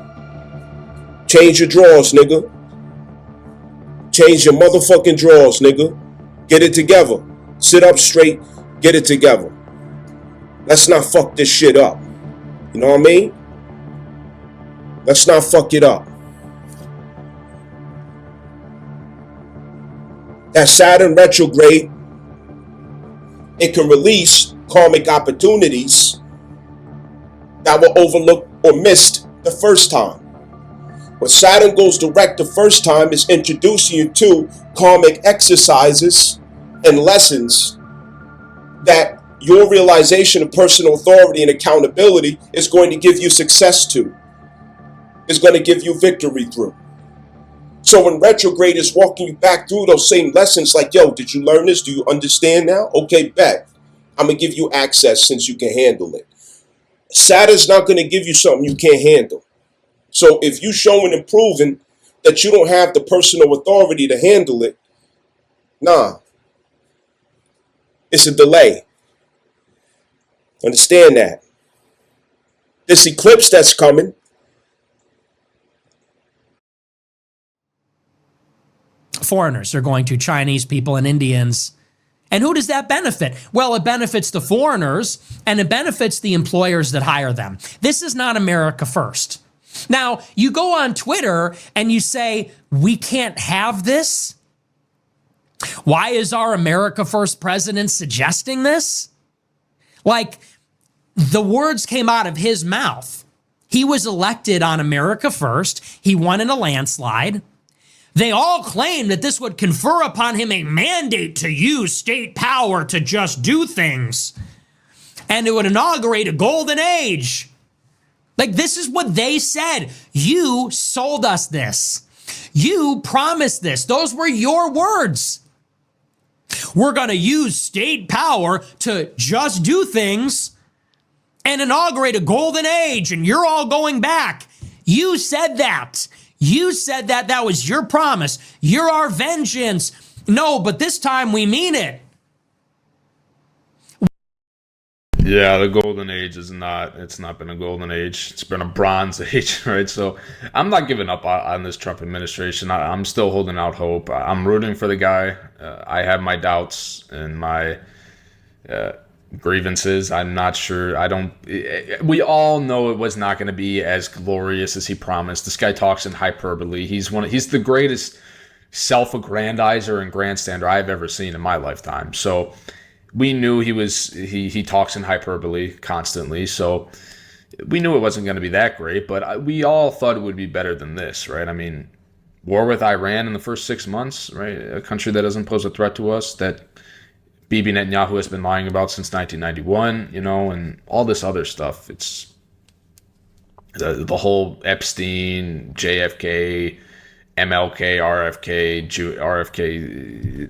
Change your drawers, nigga. Change your motherfucking drawers, nigga. Get it together. Sit up straight. Get it together. Let's not fuck this shit up. You know what I mean? Let's not fuck it up. That Saturn retrograde, it can release karmic opportunities that were overlooked or missed the first time. When Saturn goes direct the first time, it's introducing you to karmic exercises and lessons that your realization of personal authority and accountability is going to give you success to, is going to give you victory through. So when retrograde is walking you back through those same lessons, like, yo, did you learn this? Do you understand now? Okay, bet. I'm going to give you access since you can handle it. Saturn's not going to give you something you can't handle. So if you showing and proving that you don't have the personal authority to handle it, nah, it's a delay. Understand that. This eclipse that's coming, foreigners are going to, Chinese people and Indians. And who does that benefit? Well, it benefits the foreigners and it benefits the employers that hire them. This is not America first. Now, you go on Twitter and you say, we can't have this. Why is our America first president suggesting this? Like, the words came out of his mouth. He was elected on America first. He won in a landslide. They all claimed that this would confer upon him a mandate to use state power to just do things. And it would inaugurate a golden age. Like, this is what they said. You sold us this. You promised this. Those were your words. We're going to use state power to just do things and inaugurate a golden age, and you're all going back. You said that. You said that. That was your promise. You're our vengeance. No, but this time we mean it. Yeah, the golden age it's not been a golden age. It's been a bronze age, right? So I'm not giving up on this Trump administration. I'm still holding out hope. I'm rooting for the guy. I have my doubts and my grievances. I'm not sure. We all know it was not going to be as glorious as he promised. This guy talks in hyperbole. He's the greatest self-aggrandizer and grandstander I've ever seen in my lifetime. So we knew he talks in hyperbole constantly, so we knew it wasn't going to be that great, but we all thought it would be better than this, right? I mean, war with Iran in the first 6 months, right? A country that doesn't pose a threat to us, that Bibi Netanyahu has been lying about since 1991, and all this other stuff. It's the whole Epstein, JFK, MLK, RFK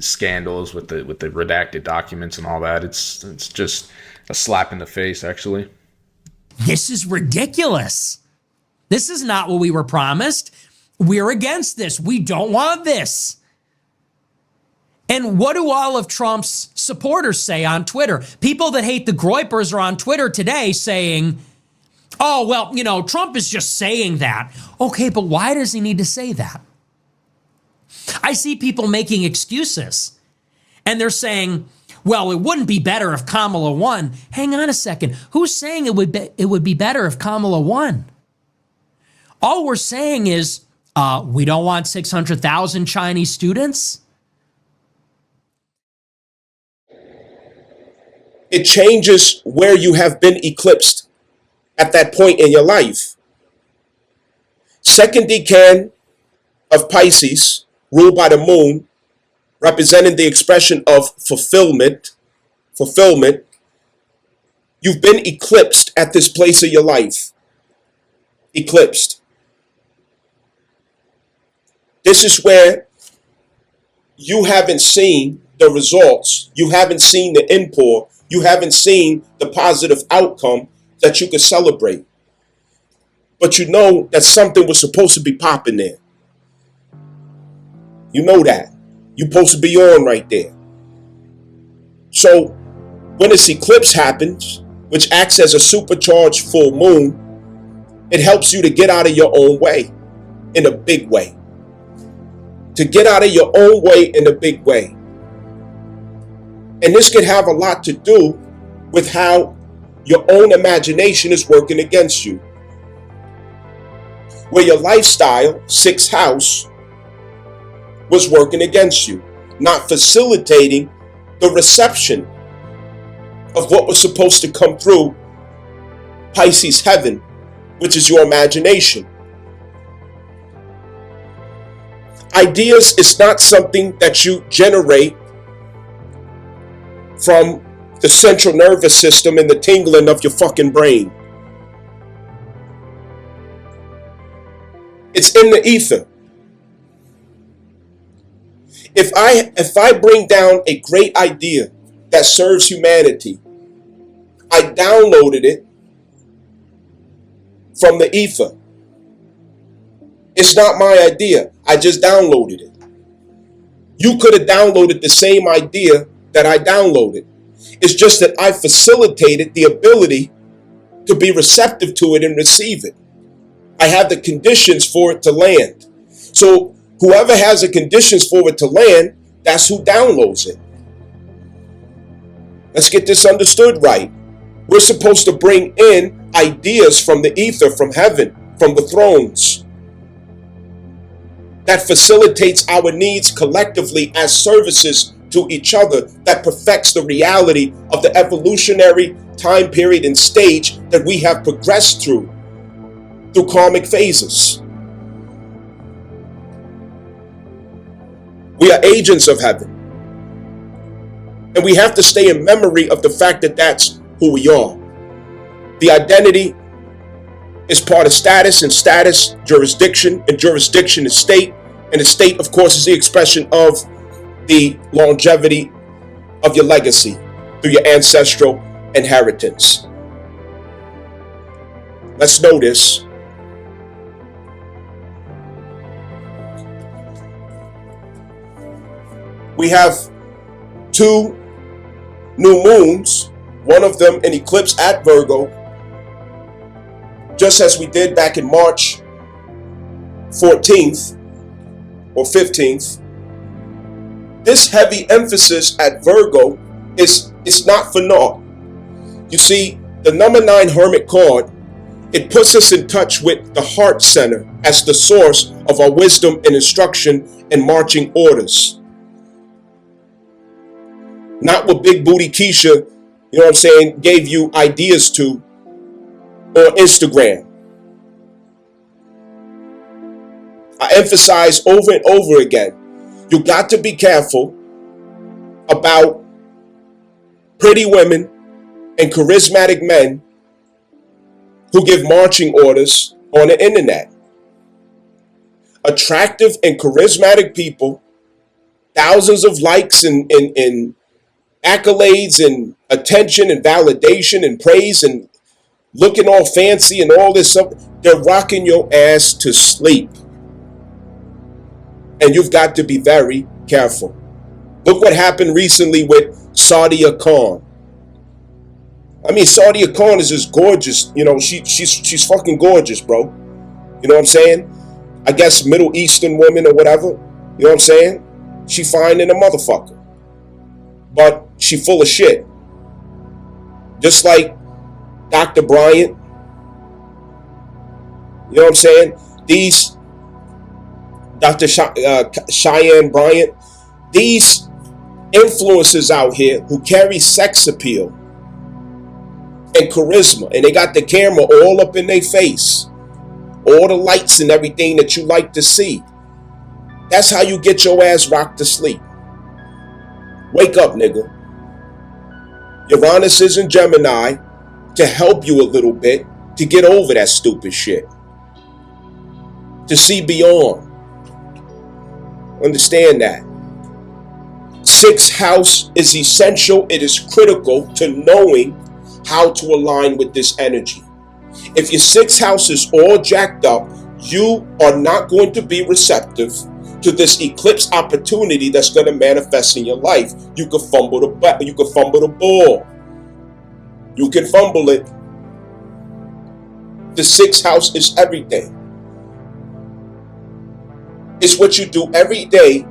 scandals with the redacted documents and all that. It's just a slap in the face, actually. This is ridiculous. This is not what we were promised. We're against this. We don't want this. And what do all of Trump's supporters say on Twitter? People that hate the Groypers are on Twitter today saying, oh, well, Trump is just saying that. Okay, but why does he need to say that? I see people making excuses, and they're saying, well, it wouldn't be better if Kamala won. Hang on a second. Who's saying it would be better if Kamala won? All we're saying is we don't want 600,000 Chinese students. it changes where you have been eclipsed at that point in your life. Second decan of Pisces, ruled by the moon, representing the expression of fulfillment, you've been eclipsed at this place of your life. Eclipsed. This is where you haven't seen the results. You haven't seen the import. You haven't seen the positive outcome that you could celebrate. But you know that something was supposed to be popping there. You know that. You're supposed to be on right there. So when this eclipse happens, which acts as a supercharged full moon, it helps you to get out of your own way in a big way. To get out of your own way in a big way. And this could have a lot to do with how your own imagination is working against you. Where your lifestyle, sixth house, was working against you, not facilitating the reception of what was supposed to come through Pisces heaven, which is your imagination. Ideas is not something that you generate from the central nervous system and the tingling of your fucking brain. It's in the ether. If I bring down a great idea that serves humanity, I downloaded it from the ether. It's not my idea. I just downloaded it. You could have downloaded the same idea that I downloaded. It's just that I facilitated the ability to be receptive to it and receive it. I have the conditions for it to land. So whoever has the conditions for it to land, that's who downloads it. Let's get this understood right. We're supposed to bring in ideas from the ether, from heaven, from the thrones. That facilitates our needs collectively as services to each other, that perfects the reality of the evolutionary time period and stage that we have progressed through karmic phases. We are agents of heaven. And we have to stay in memory of the fact that that's who we are. The identity is part of status, and status, jurisdiction, and jurisdiction is state. And the state, of course, is the expression of the longevity of your legacy through your ancestral inheritance. Let's know this. We have 2 new moons, one of them an eclipse at Virgo, just as we did back in March 14th or 15th. This heavy emphasis at Virgo is not for naught. You see, the number 9 Hermit card, it puts us in touch with the heart center as the source of our wisdom and instruction and marching orders. Not what Big Booty Keisha, you know what I'm saying, gave you ideas to on Instagram. I emphasize over and over again, you got to be careful about pretty women and charismatic men who give marching orders on the internet. Attractive and charismatic people, thousands of likes and accolades and attention and validation and praise and looking all fancy and all this stuff, they're rocking your ass to sleep. And you've got to be very careful. Look what happened recently with Sadia Khan. I mean, Sadia Khan is just gorgeous. You know, she's fucking gorgeous, bro. You know what I'm saying? I guess Middle Eastern woman or whatever. You know what I'm saying? She fine in a motherfucker. But she full of shit. Just like Dr. Bryant. You know what I'm saying? These Dr. Cheyenne Bryant, these influencers out here who carry sex appeal and charisma, and they got the camera all up in their face, all the lights and everything that you like to see. That's how you get your ass rocked to sleep. Wake up, nigga. Uranus is in Gemini to help you a little bit to get over that stupid shit. To see beyond. Understand that. 6th house is essential. It is critical to knowing how to align with this energy. If your 6th house is all jacked up, you are not going to be receptive to this eclipse opportunity that's going to manifest in your life. You could fumble the ball. You can fumble it. The 6th house is everything. It's what you do every day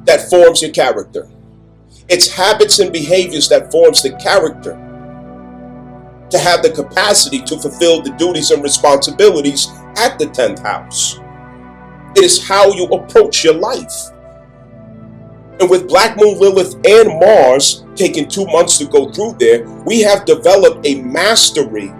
that forms your character. It's habits and behaviors that forms the character to have the capacity to fulfill the duties and responsibilities at the 10th house. It is how you approach your life. And with Black Moon Lilith and Mars taking 2 months to go through there, we have developed a mastery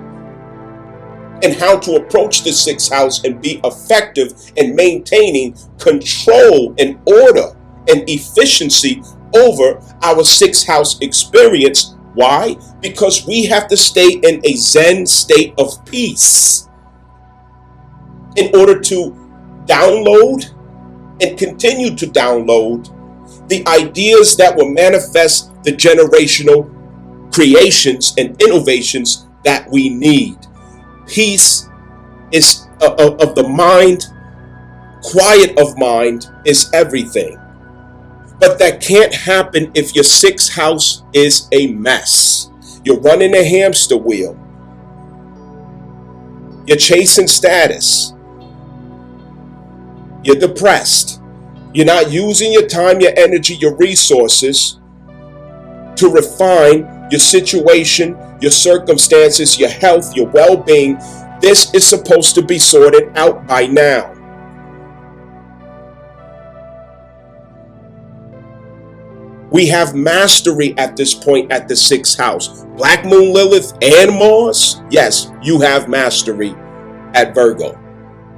in how to approach the 6th house and be effective in maintaining control and order and efficiency over our sixth house experience. Why? Because we have to stay in a Zen state of peace in order to download and continue to download the ideas that will manifest the generational creations and innovations that we need. Peace is of the mind, quiet of mind is everything. But that can't happen if your sixth house is a mess. You're running a hamster wheel. You're chasing status. You're depressed. You're not using your time, your energy, your resources to refine your situation, your circumstances, your health, your well-being. This is supposed to be sorted out by now. We have mastery at this point at the sixth house. Black Moon, Lilith, and Mars. Yes, you have mastery at Virgo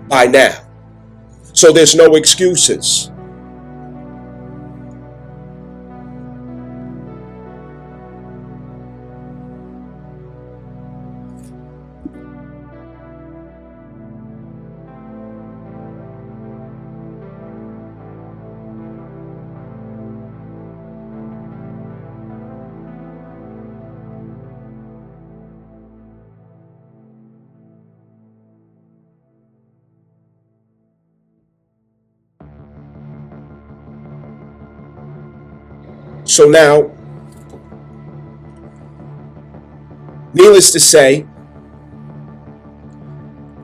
by now. So there's no excuses. So now, needless to say,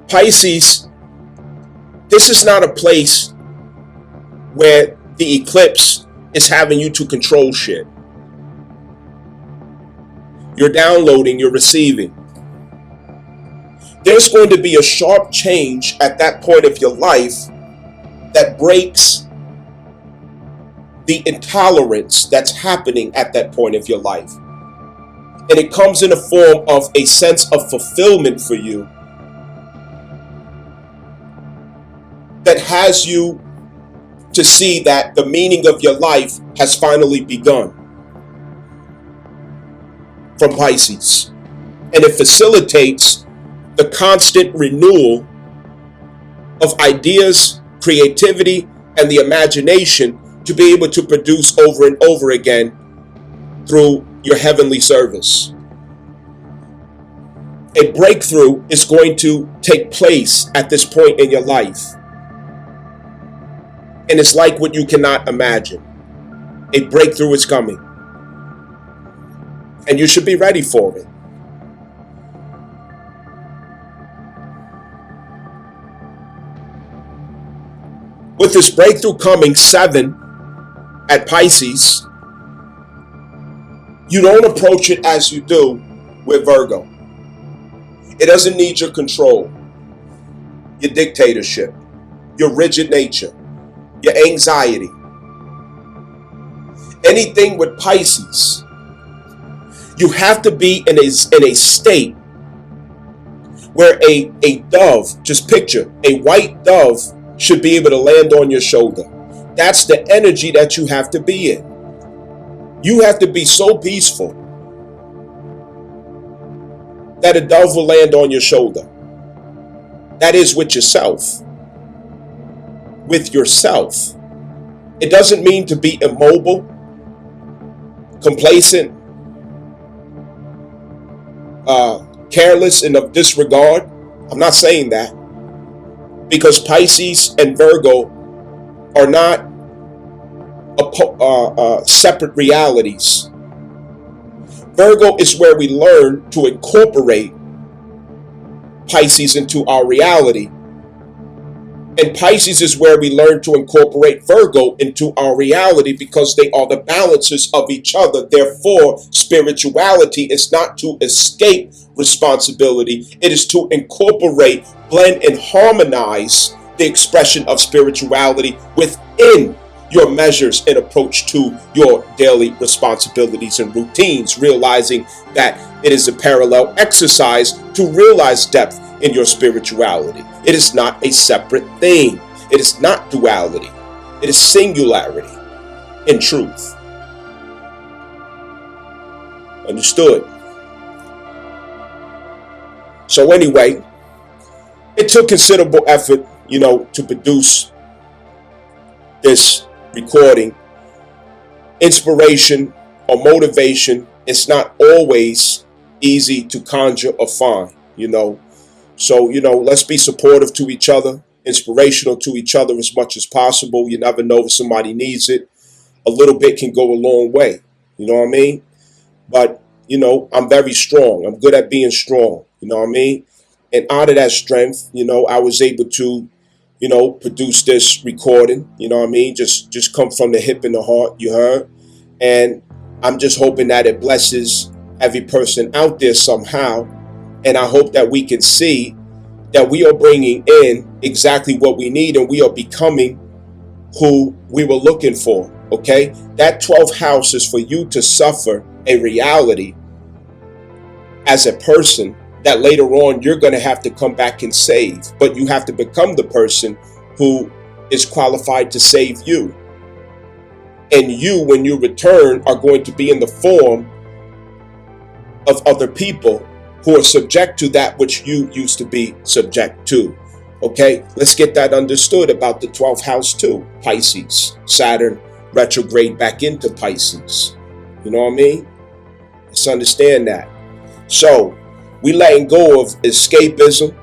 Pisces, this is not a place where the eclipse is having you to control shit. You're downloading, you're receiving. There's going to be a sharp change at that point of your life that breaks the intolerance that's happening at that point of your life. And it comes in a form of a sense of fulfillment for you that has you to see that the meaning of your life has finally begun from Pisces. And it facilitates the constant renewal of ideas, creativity, and the imagination to be able to produce over and over again through your heavenly service. A breakthrough is going to take place at this point in your life. And it's like what you cannot imagine. A breakthrough is coming. And you should be ready for it. With this breakthrough coming, 7 at Pisces, you don't approach it as you do with Virgo. It doesn't need your control, your dictatorship, your rigid nature, your anxiety. Anything with Pisces, you have to be in a state where a dove, just picture, a white dove should be able to land on your shoulder. That's the energy that you have to be in. You have to be so peaceful that a dove will land on your shoulder. That is with yourself. With yourself. It doesn't mean to be immobile, complacent, careless, and of disregard. I'm not saying that. Because Pisces and Virgo are not separate realities. Virgo is where we learn to incorporate Pisces into our reality. And Pisces is where we learn to incorporate Virgo into our reality because they are the balancers of each other. Therefore, spirituality is not to escape responsibility. It is to incorporate, blend, and harmonize the expression of spirituality within your measures and approach to your daily responsibilities and routines, realizing that it is a parallel exercise to realize depth in your spirituality. It is not a separate thing. It is not duality. It is singularity in truth. Understood? So anyway, it took considerable effort, to produce this recording. Inspiration or motivation, it's not always easy to conjure or find, So, let's be supportive to each other, inspirational to each other as much as possible. You never know if somebody needs it. A little bit can go a long way. You know what I mean? But, I'm very strong. I'm good at being strong. You know what I mean? And out of that strength, I was able to, produce this recording. You know what I mean? Just come from the hip and the heart, you heard? And I'm just hoping that it blesses every person out there somehow. And I hope that we can see that we are bringing in exactly what we need, and we are becoming who we were looking for, okay? That 12th house is for you to suffer a reality as a person that later on you're going to have to come back and save. But you have to become the person who is qualified to save you. And you, when you return, are going to be in the form of other people who are subject to that which you used to be subject to. Okay, let's get that understood about the 12th house too. Pisces, Saturn retrograde back into Pisces. You know what I mean? Let's understand that. So we letting go of escapism,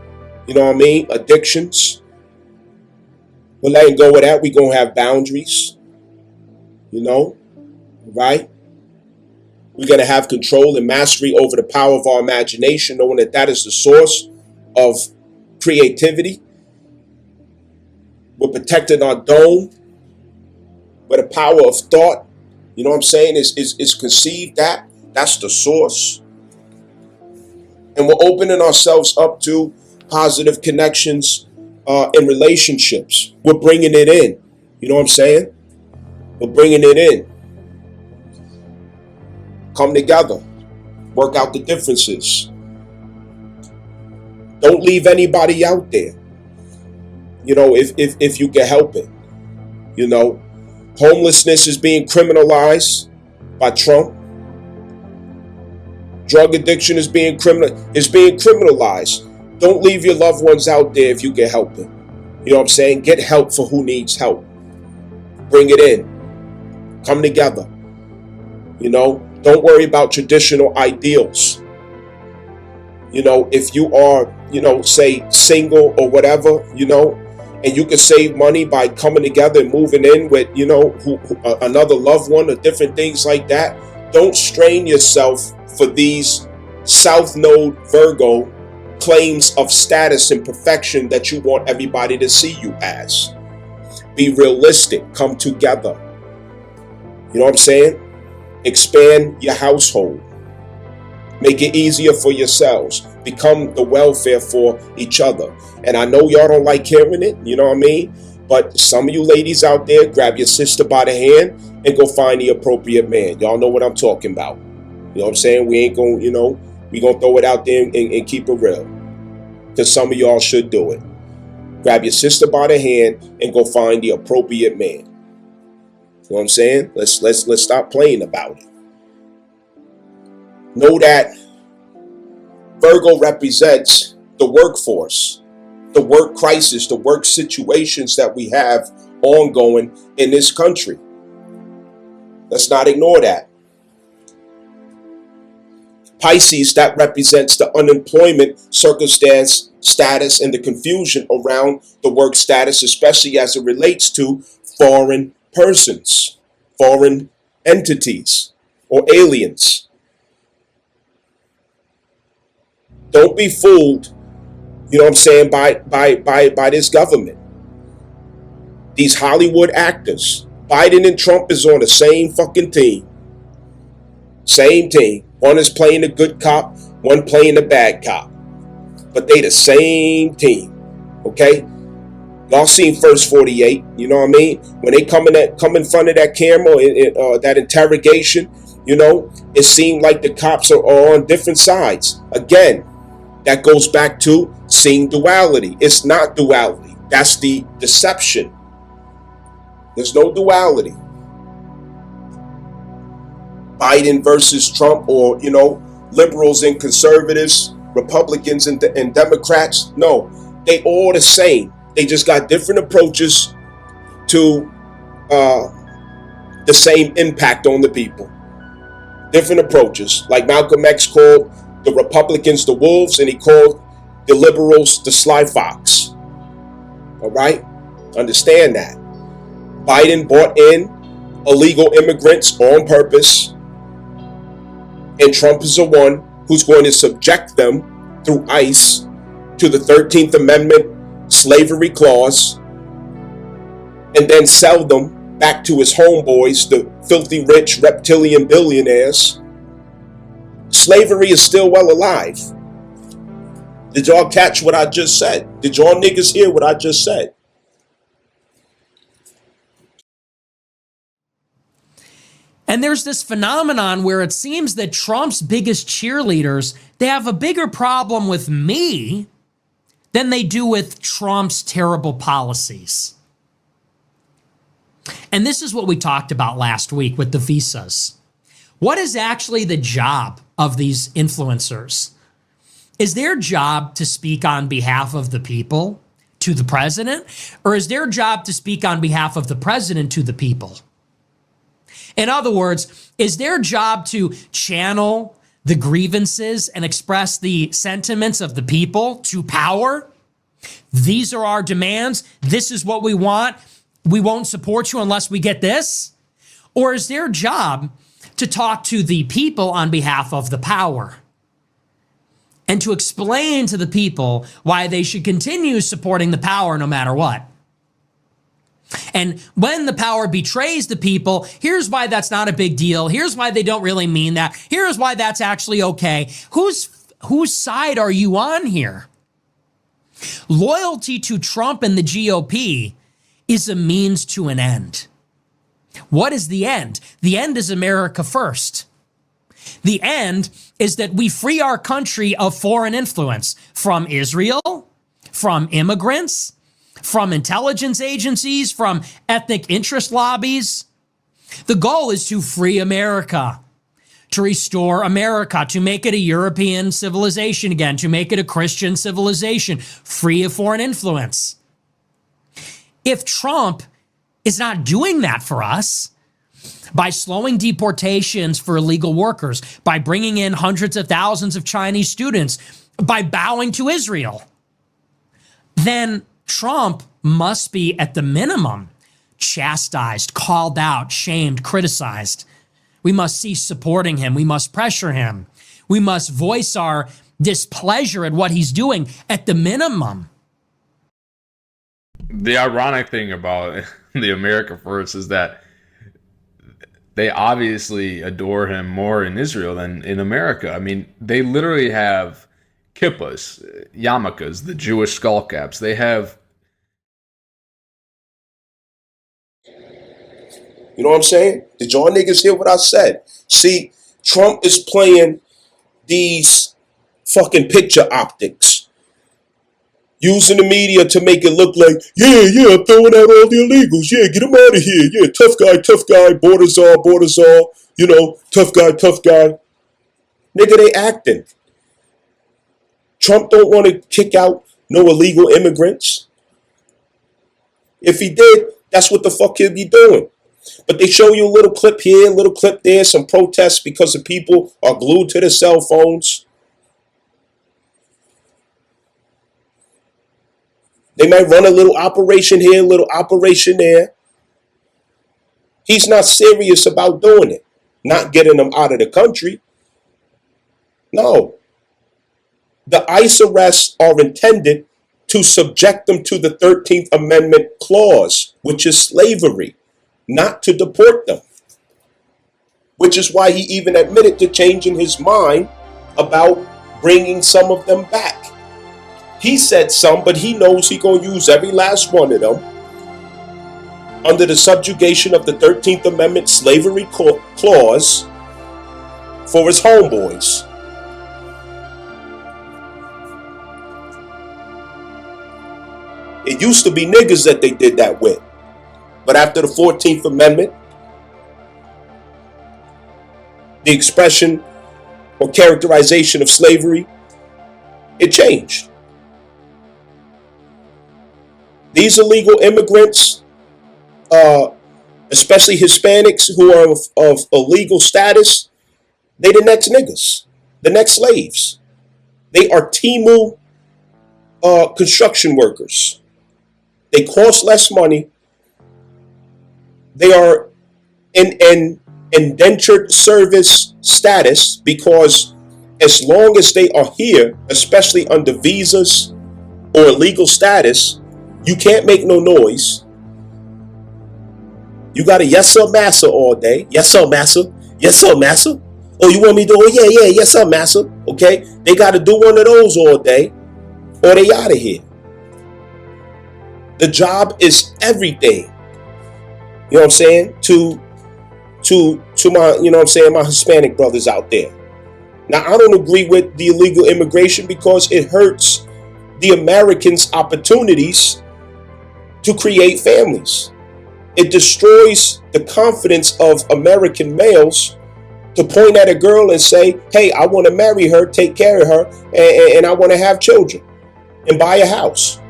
you know what I mean? Addictions. We're letting go of that. We're going to have boundaries, right? We're going to have control and mastery over the power of our imagination, knowing that that is the source of creativity. We're protecting our dome, where the power of thought, you know what I'm saying, is conceived at. That's the source. And we're opening ourselves up to positive connections in relationships. We're bringing it in. You know what I'm saying? We're bringing it in. Come together. Work out the differences. Don't leave anybody out there. If you can help it. Homelessness is being criminalized by Trump. Drug addiction is being criminalized. Don't leave your loved ones out there if you can help it. You know what I'm saying? Get help for who needs help. Bring it in. Come together. Don't worry about traditional ideals. If you are, say single or whatever, and you can save money by coming together and moving in with, another loved one or different things like that. Don't strain yourself for these South Node Virgo claims of status and perfection that you want everybody to see you as. Be realistic. Come together. You know what I'm saying? Expand your household. Make it easier for yourselves. Become the welfare for each other. And I know y'all don't like hearing it, you know what I mean? But some of you ladies out there, grab your sister by the hand and go find the appropriate man. Y'all know what I'm talking about. You know what I'm saying? We ain't going, we going to throw it out there and keep it real. Because some of y'all should do it. Grab your sister by the hand and go find the appropriate man. You know what I'm saying? Let's stop playing about it. Know that Virgo represents the workforce, the work crisis, the work situations that we have ongoing in this country. Let's not ignore that. Pisces, that represents the unemployment circumstance, status, and the confusion around the work status, especially as it relates to foreign persons, foreign entities, or aliens. Don't be fooled, you know what I'm saying, by this government. These Hollywood actors. Biden and Trump is on the same fucking team. Same team. One is playing the good cop, one playing the bad cop. But they the same team. Okay? Y'all seen First 48, you know what I mean? When they come in front of that camera, that interrogation, it seemed like the cops are on different sides. Again, that goes back to seeing duality. It's not duality. That's the deception. There's no duality. Biden versus Trump, or, liberals and conservatives, Republicans and Democrats. No, they all the same. They just got different approaches to the same impact on the people. Different approaches. Like Malcolm X called the Republicans the wolves, and he called the liberals the sly fox. All right? Understand that. Biden brought in illegal immigrants on purpose, and Trump is the one who's going to subject them through ICE to the 13th Amendment slavery clause, and then sell them back to his homeboys, the filthy rich reptilian billionaires. Slavery is still well alive. Did y'all catch what I just said? Did y'all niggas hear what I just said? And there's this phenomenon where it seems that Trump's biggest cheerleaders, they have a bigger problem with me than they do with Trump's terrible policies. And this is what we talked about last week with the visas. What is actually the job of these influencers? Is their job to speak on behalf of the people to the president? Or is their job to speak on behalf of the president to the people? In other words, is their job to channel the grievances and express the sentiments of the people to power? These are our demands. This is what we want. We won't support you unless we get this? Or is their job to talk to the people on behalf of the power and to explain to the people why they should continue supporting the power no matter what? And when the power betrays the people, here's why that's not a big deal. Here's why they don't really mean that. Here's why that's actually okay. Whose side are you on here? Loyalty to Trump and the GOP is a means to an end. What is the end? The end is America first. The end is that we free our country of foreign influence from Israel, from immigrants, from intelligence agencies, from ethnic interest lobbies. The goal is to free America, to restore America, to make it a European civilization again, to make it a Christian civilization, free of foreign influence. If Trump is not doing that for us, by slowing deportations for illegal workers, by bringing in hundreds of thousands of Chinese students, by bowing to Israel, then Trump must be, at the minimum, chastised, called out, shamed, criticized. We must cease supporting him. We must pressure him. We must voice our displeasure at what he's doing, at the minimum. The ironic thing about the America First is that they obviously adore him more in Israel than in America. I mean, they literally have kippas, yarmulkes, the Jewish skull caps. They have... You know what I'm saying? Did y'all niggas hear what I said? See, Trump is playing these fucking picture optics, using the media to make it look like, yeah, I'm throwing out all the illegals. Yeah, get them out of here. Yeah, tough guy, borders all, tough guy. Nigga, they acting. Trump don't want to kick out no illegal immigrants. If he did, that's what the fuck he'd be doing. But they show you a little clip here, a little clip there, some protests because the people are glued to their cell phones. They might run a little operation here, a little operation there. He's not serious about doing it, not getting them out of the country. No. The ICE arrests are intended to subject them to the 13th Amendment clause, which is slavery, not to deport them. Which is why he even admitted to changing his mind about bringing some of them back. He said some, but he knows he's going to use every last one of them under the subjugation of the 13th Amendment slavery clause for his homeboys. It used to be niggas that they did that with. But after the 14th Amendment, the expression or characterization of slavery, it changed. These illegal immigrants, especially Hispanics who are of illegal status, they the next niggas, the next slaves. They are Timu construction workers. They cost less money. They are in indentured service status because as long as they are here, especially under visas or illegal status, you can't make no noise. You got a yes sir massa all day. Yes sir massa. Yes sir massa. Oh, you want me to? Oh yeah, yes sir massa. Okay, they got to do one of those all day, or they out of here. The job is everything. You know what I'm saying? To my, you know what I'm saying, my Hispanic brothers out there. Now, I don't agree with the illegal immigration because it hurts the Americans' opportunities to create families. It destroys the confidence of American males to point at a girl and say, hey, I want to marry her, take care of her, and I want to have children and buy a house.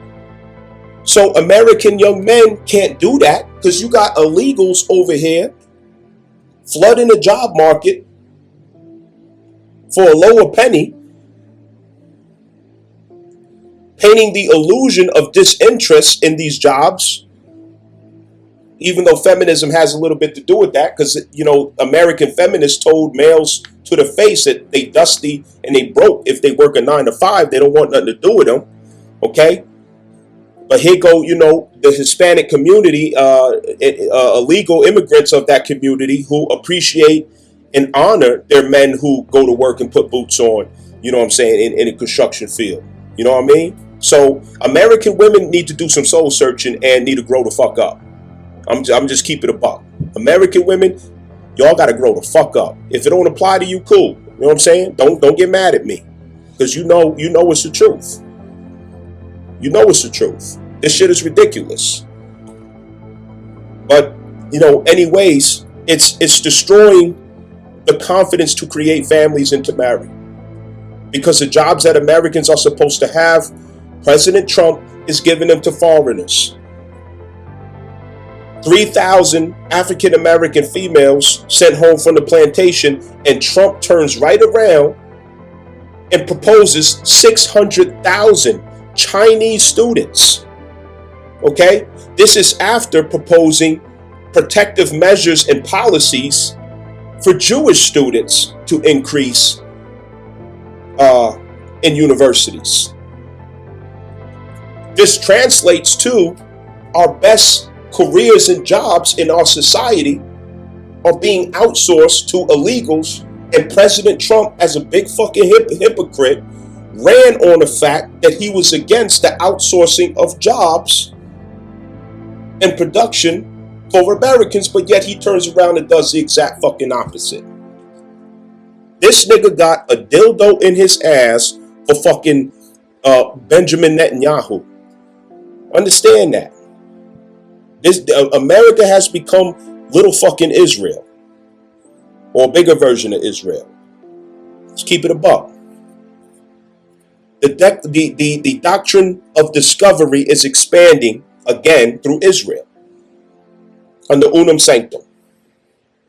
So American young men can't do that because you got illegals over here flooding the job market for a lower penny, painting the illusion of disinterest in these jobs, even though feminism has a little bit to do with that, because, you know, American feminists told males to the face that they dusty and they broke if they work a 9 to 5. They don't want nothing to do with them. Okay. But here go, you know, the Hispanic community, illegal immigrants of that community who appreciate and honor their men who go to work and put boots on, you know what I'm saying, in a construction field. You know what I mean? So American women need to do some soul searching and need to grow the fuck up. I'm just keeping it a buck. American women, y'all got to grow the fuck up. If it don't apply to you, cool. You know what I'm saying? Don't get mad at me, because you know it's the truth. You know it's the truth. This shit is ridiculous. But, you know, anyways, it's destroying the confidence to create families and to marry. Because the jobs that Americans are supposed to have, President Trump is giving them to foreigners. 3,000 African American females sent home from the plantation, and Trump turns right around and proposes 600,000 Chinese students. Okay? This is after proposing protective measures and policies for Jewish students to increase in universities. This translates to our best careers and jobs in our society are being outsourced to illegals, and President Trump, as a big fucking hypocrite, ran on the fact that he was against the outsourcing of jobs and production for Americans, but yet he turns around and does the exact fucking opposite. This nigga got a dildo in his ass for fucking Benjamin Netanyahu. Understand that. America has become little fucking Israel, or a bigger version of Israel. Let's keep it a buck. The doctrine of discovery is expanding again through Israel under Unum Sanctum.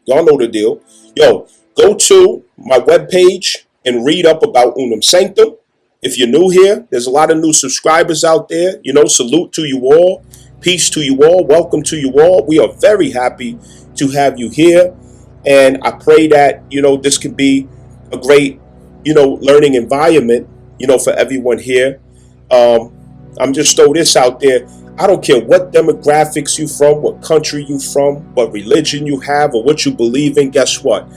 Y'all know the deal. Yo, go to my webpage and read up about Unum Sanctum. If you're new here, there's a lot of new subscribers out there. You know, salute to you all. Peace to you all. Welcome to you all. We are very happy to have you here. And I pray that, you know, this could be a great, you know, learning environment, you know, for everyone here. I'm just throw this out there. I don't care what demographics you from, what country you from, what religion you have, or what you believe in. Guess what?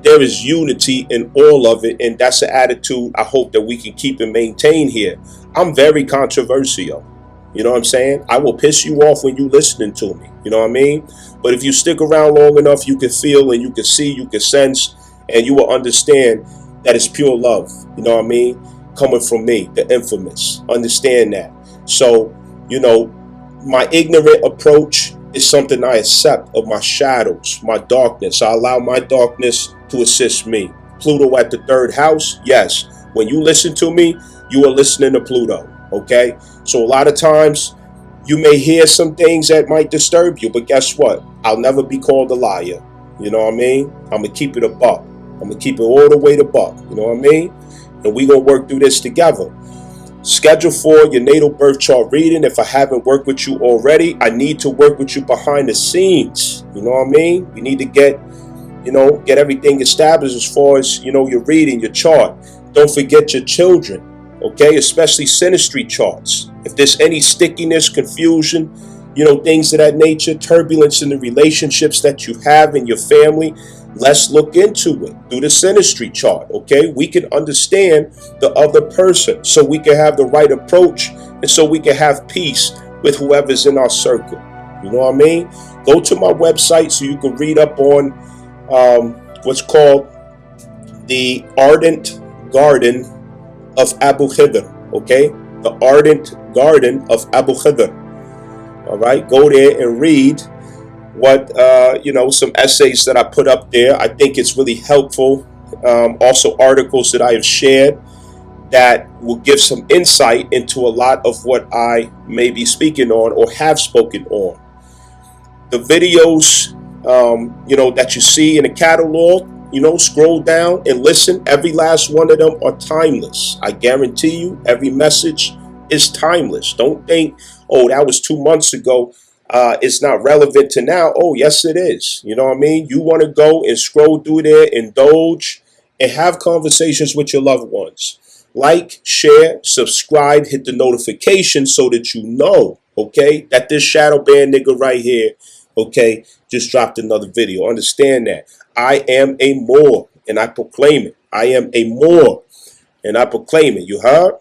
There is unity in all of it. And that's an attitude I hope that we can keep and maintain here. I'm very controversial. You know what I'm saying? I will piss you off when you listening to me. You know what I mean? But if you stick around long enough, you can feel and you can see, you can sense, and you will understand that it's pure love. You know what I mean? Coming from me, the infamous. Understand that. So, you know, my ignorant approach It's something I accept of my shadows, my darkness. I allow my darkness to assist me. Pluto at the 3rd house, yes. When you listen to me, you are listening to Pluto, okay? So a lot of times you may hear some things that might disturb you, but guess what? I'll never be called a liar. You know what I mean? I'm going to keep it a buck. I'm going to keep it all the way to buck. You know what I mean? And we're going to work through this together. Schedule for your natal birth chart reading. If I haven't worked with you already, I need to work with you behind the scenes. You know what I mean? We need to get everything established as far as, your reading, your chart. Don't forget your children, okay? Especially synastry charts. If there's any stickiness, confusion, things of that nature, turbulence in the relationships that you have in your family, let's look into it through the synastry chart, okay? We can understand the other person so we can have the right approach and so we can have peace with whoever's in our circle. You know what I mean? Go to my website so you can read up on what's called the Ardent Garden of Abu Khidr, okay? The Ardent Garden of Abu Khidr. All right, go there and read what, some essays that I put up there. I think it's really helpful. Also articles that I have shared that will give some insight into a lot of what I may be speaking on or have spoken on. The videos, that you see in the catalog, scroll down and listen. Every last one of them are timeless. I guarantee you, every message is timeless. Don't think, oh, that was 2 months ago. It's not relevant to now. Oh, yes, it is. You know what I mean? You want to go and scroll through there, indulge, and have conversations with your loved ones. Like, share, subscribe, hit the notification so that you know, okay, that this shadow band nigga right here, okay, just dropped another video. Understand that. I am a Moor, and I proclaim it. I am a Moor, and I proclaim it. You heard?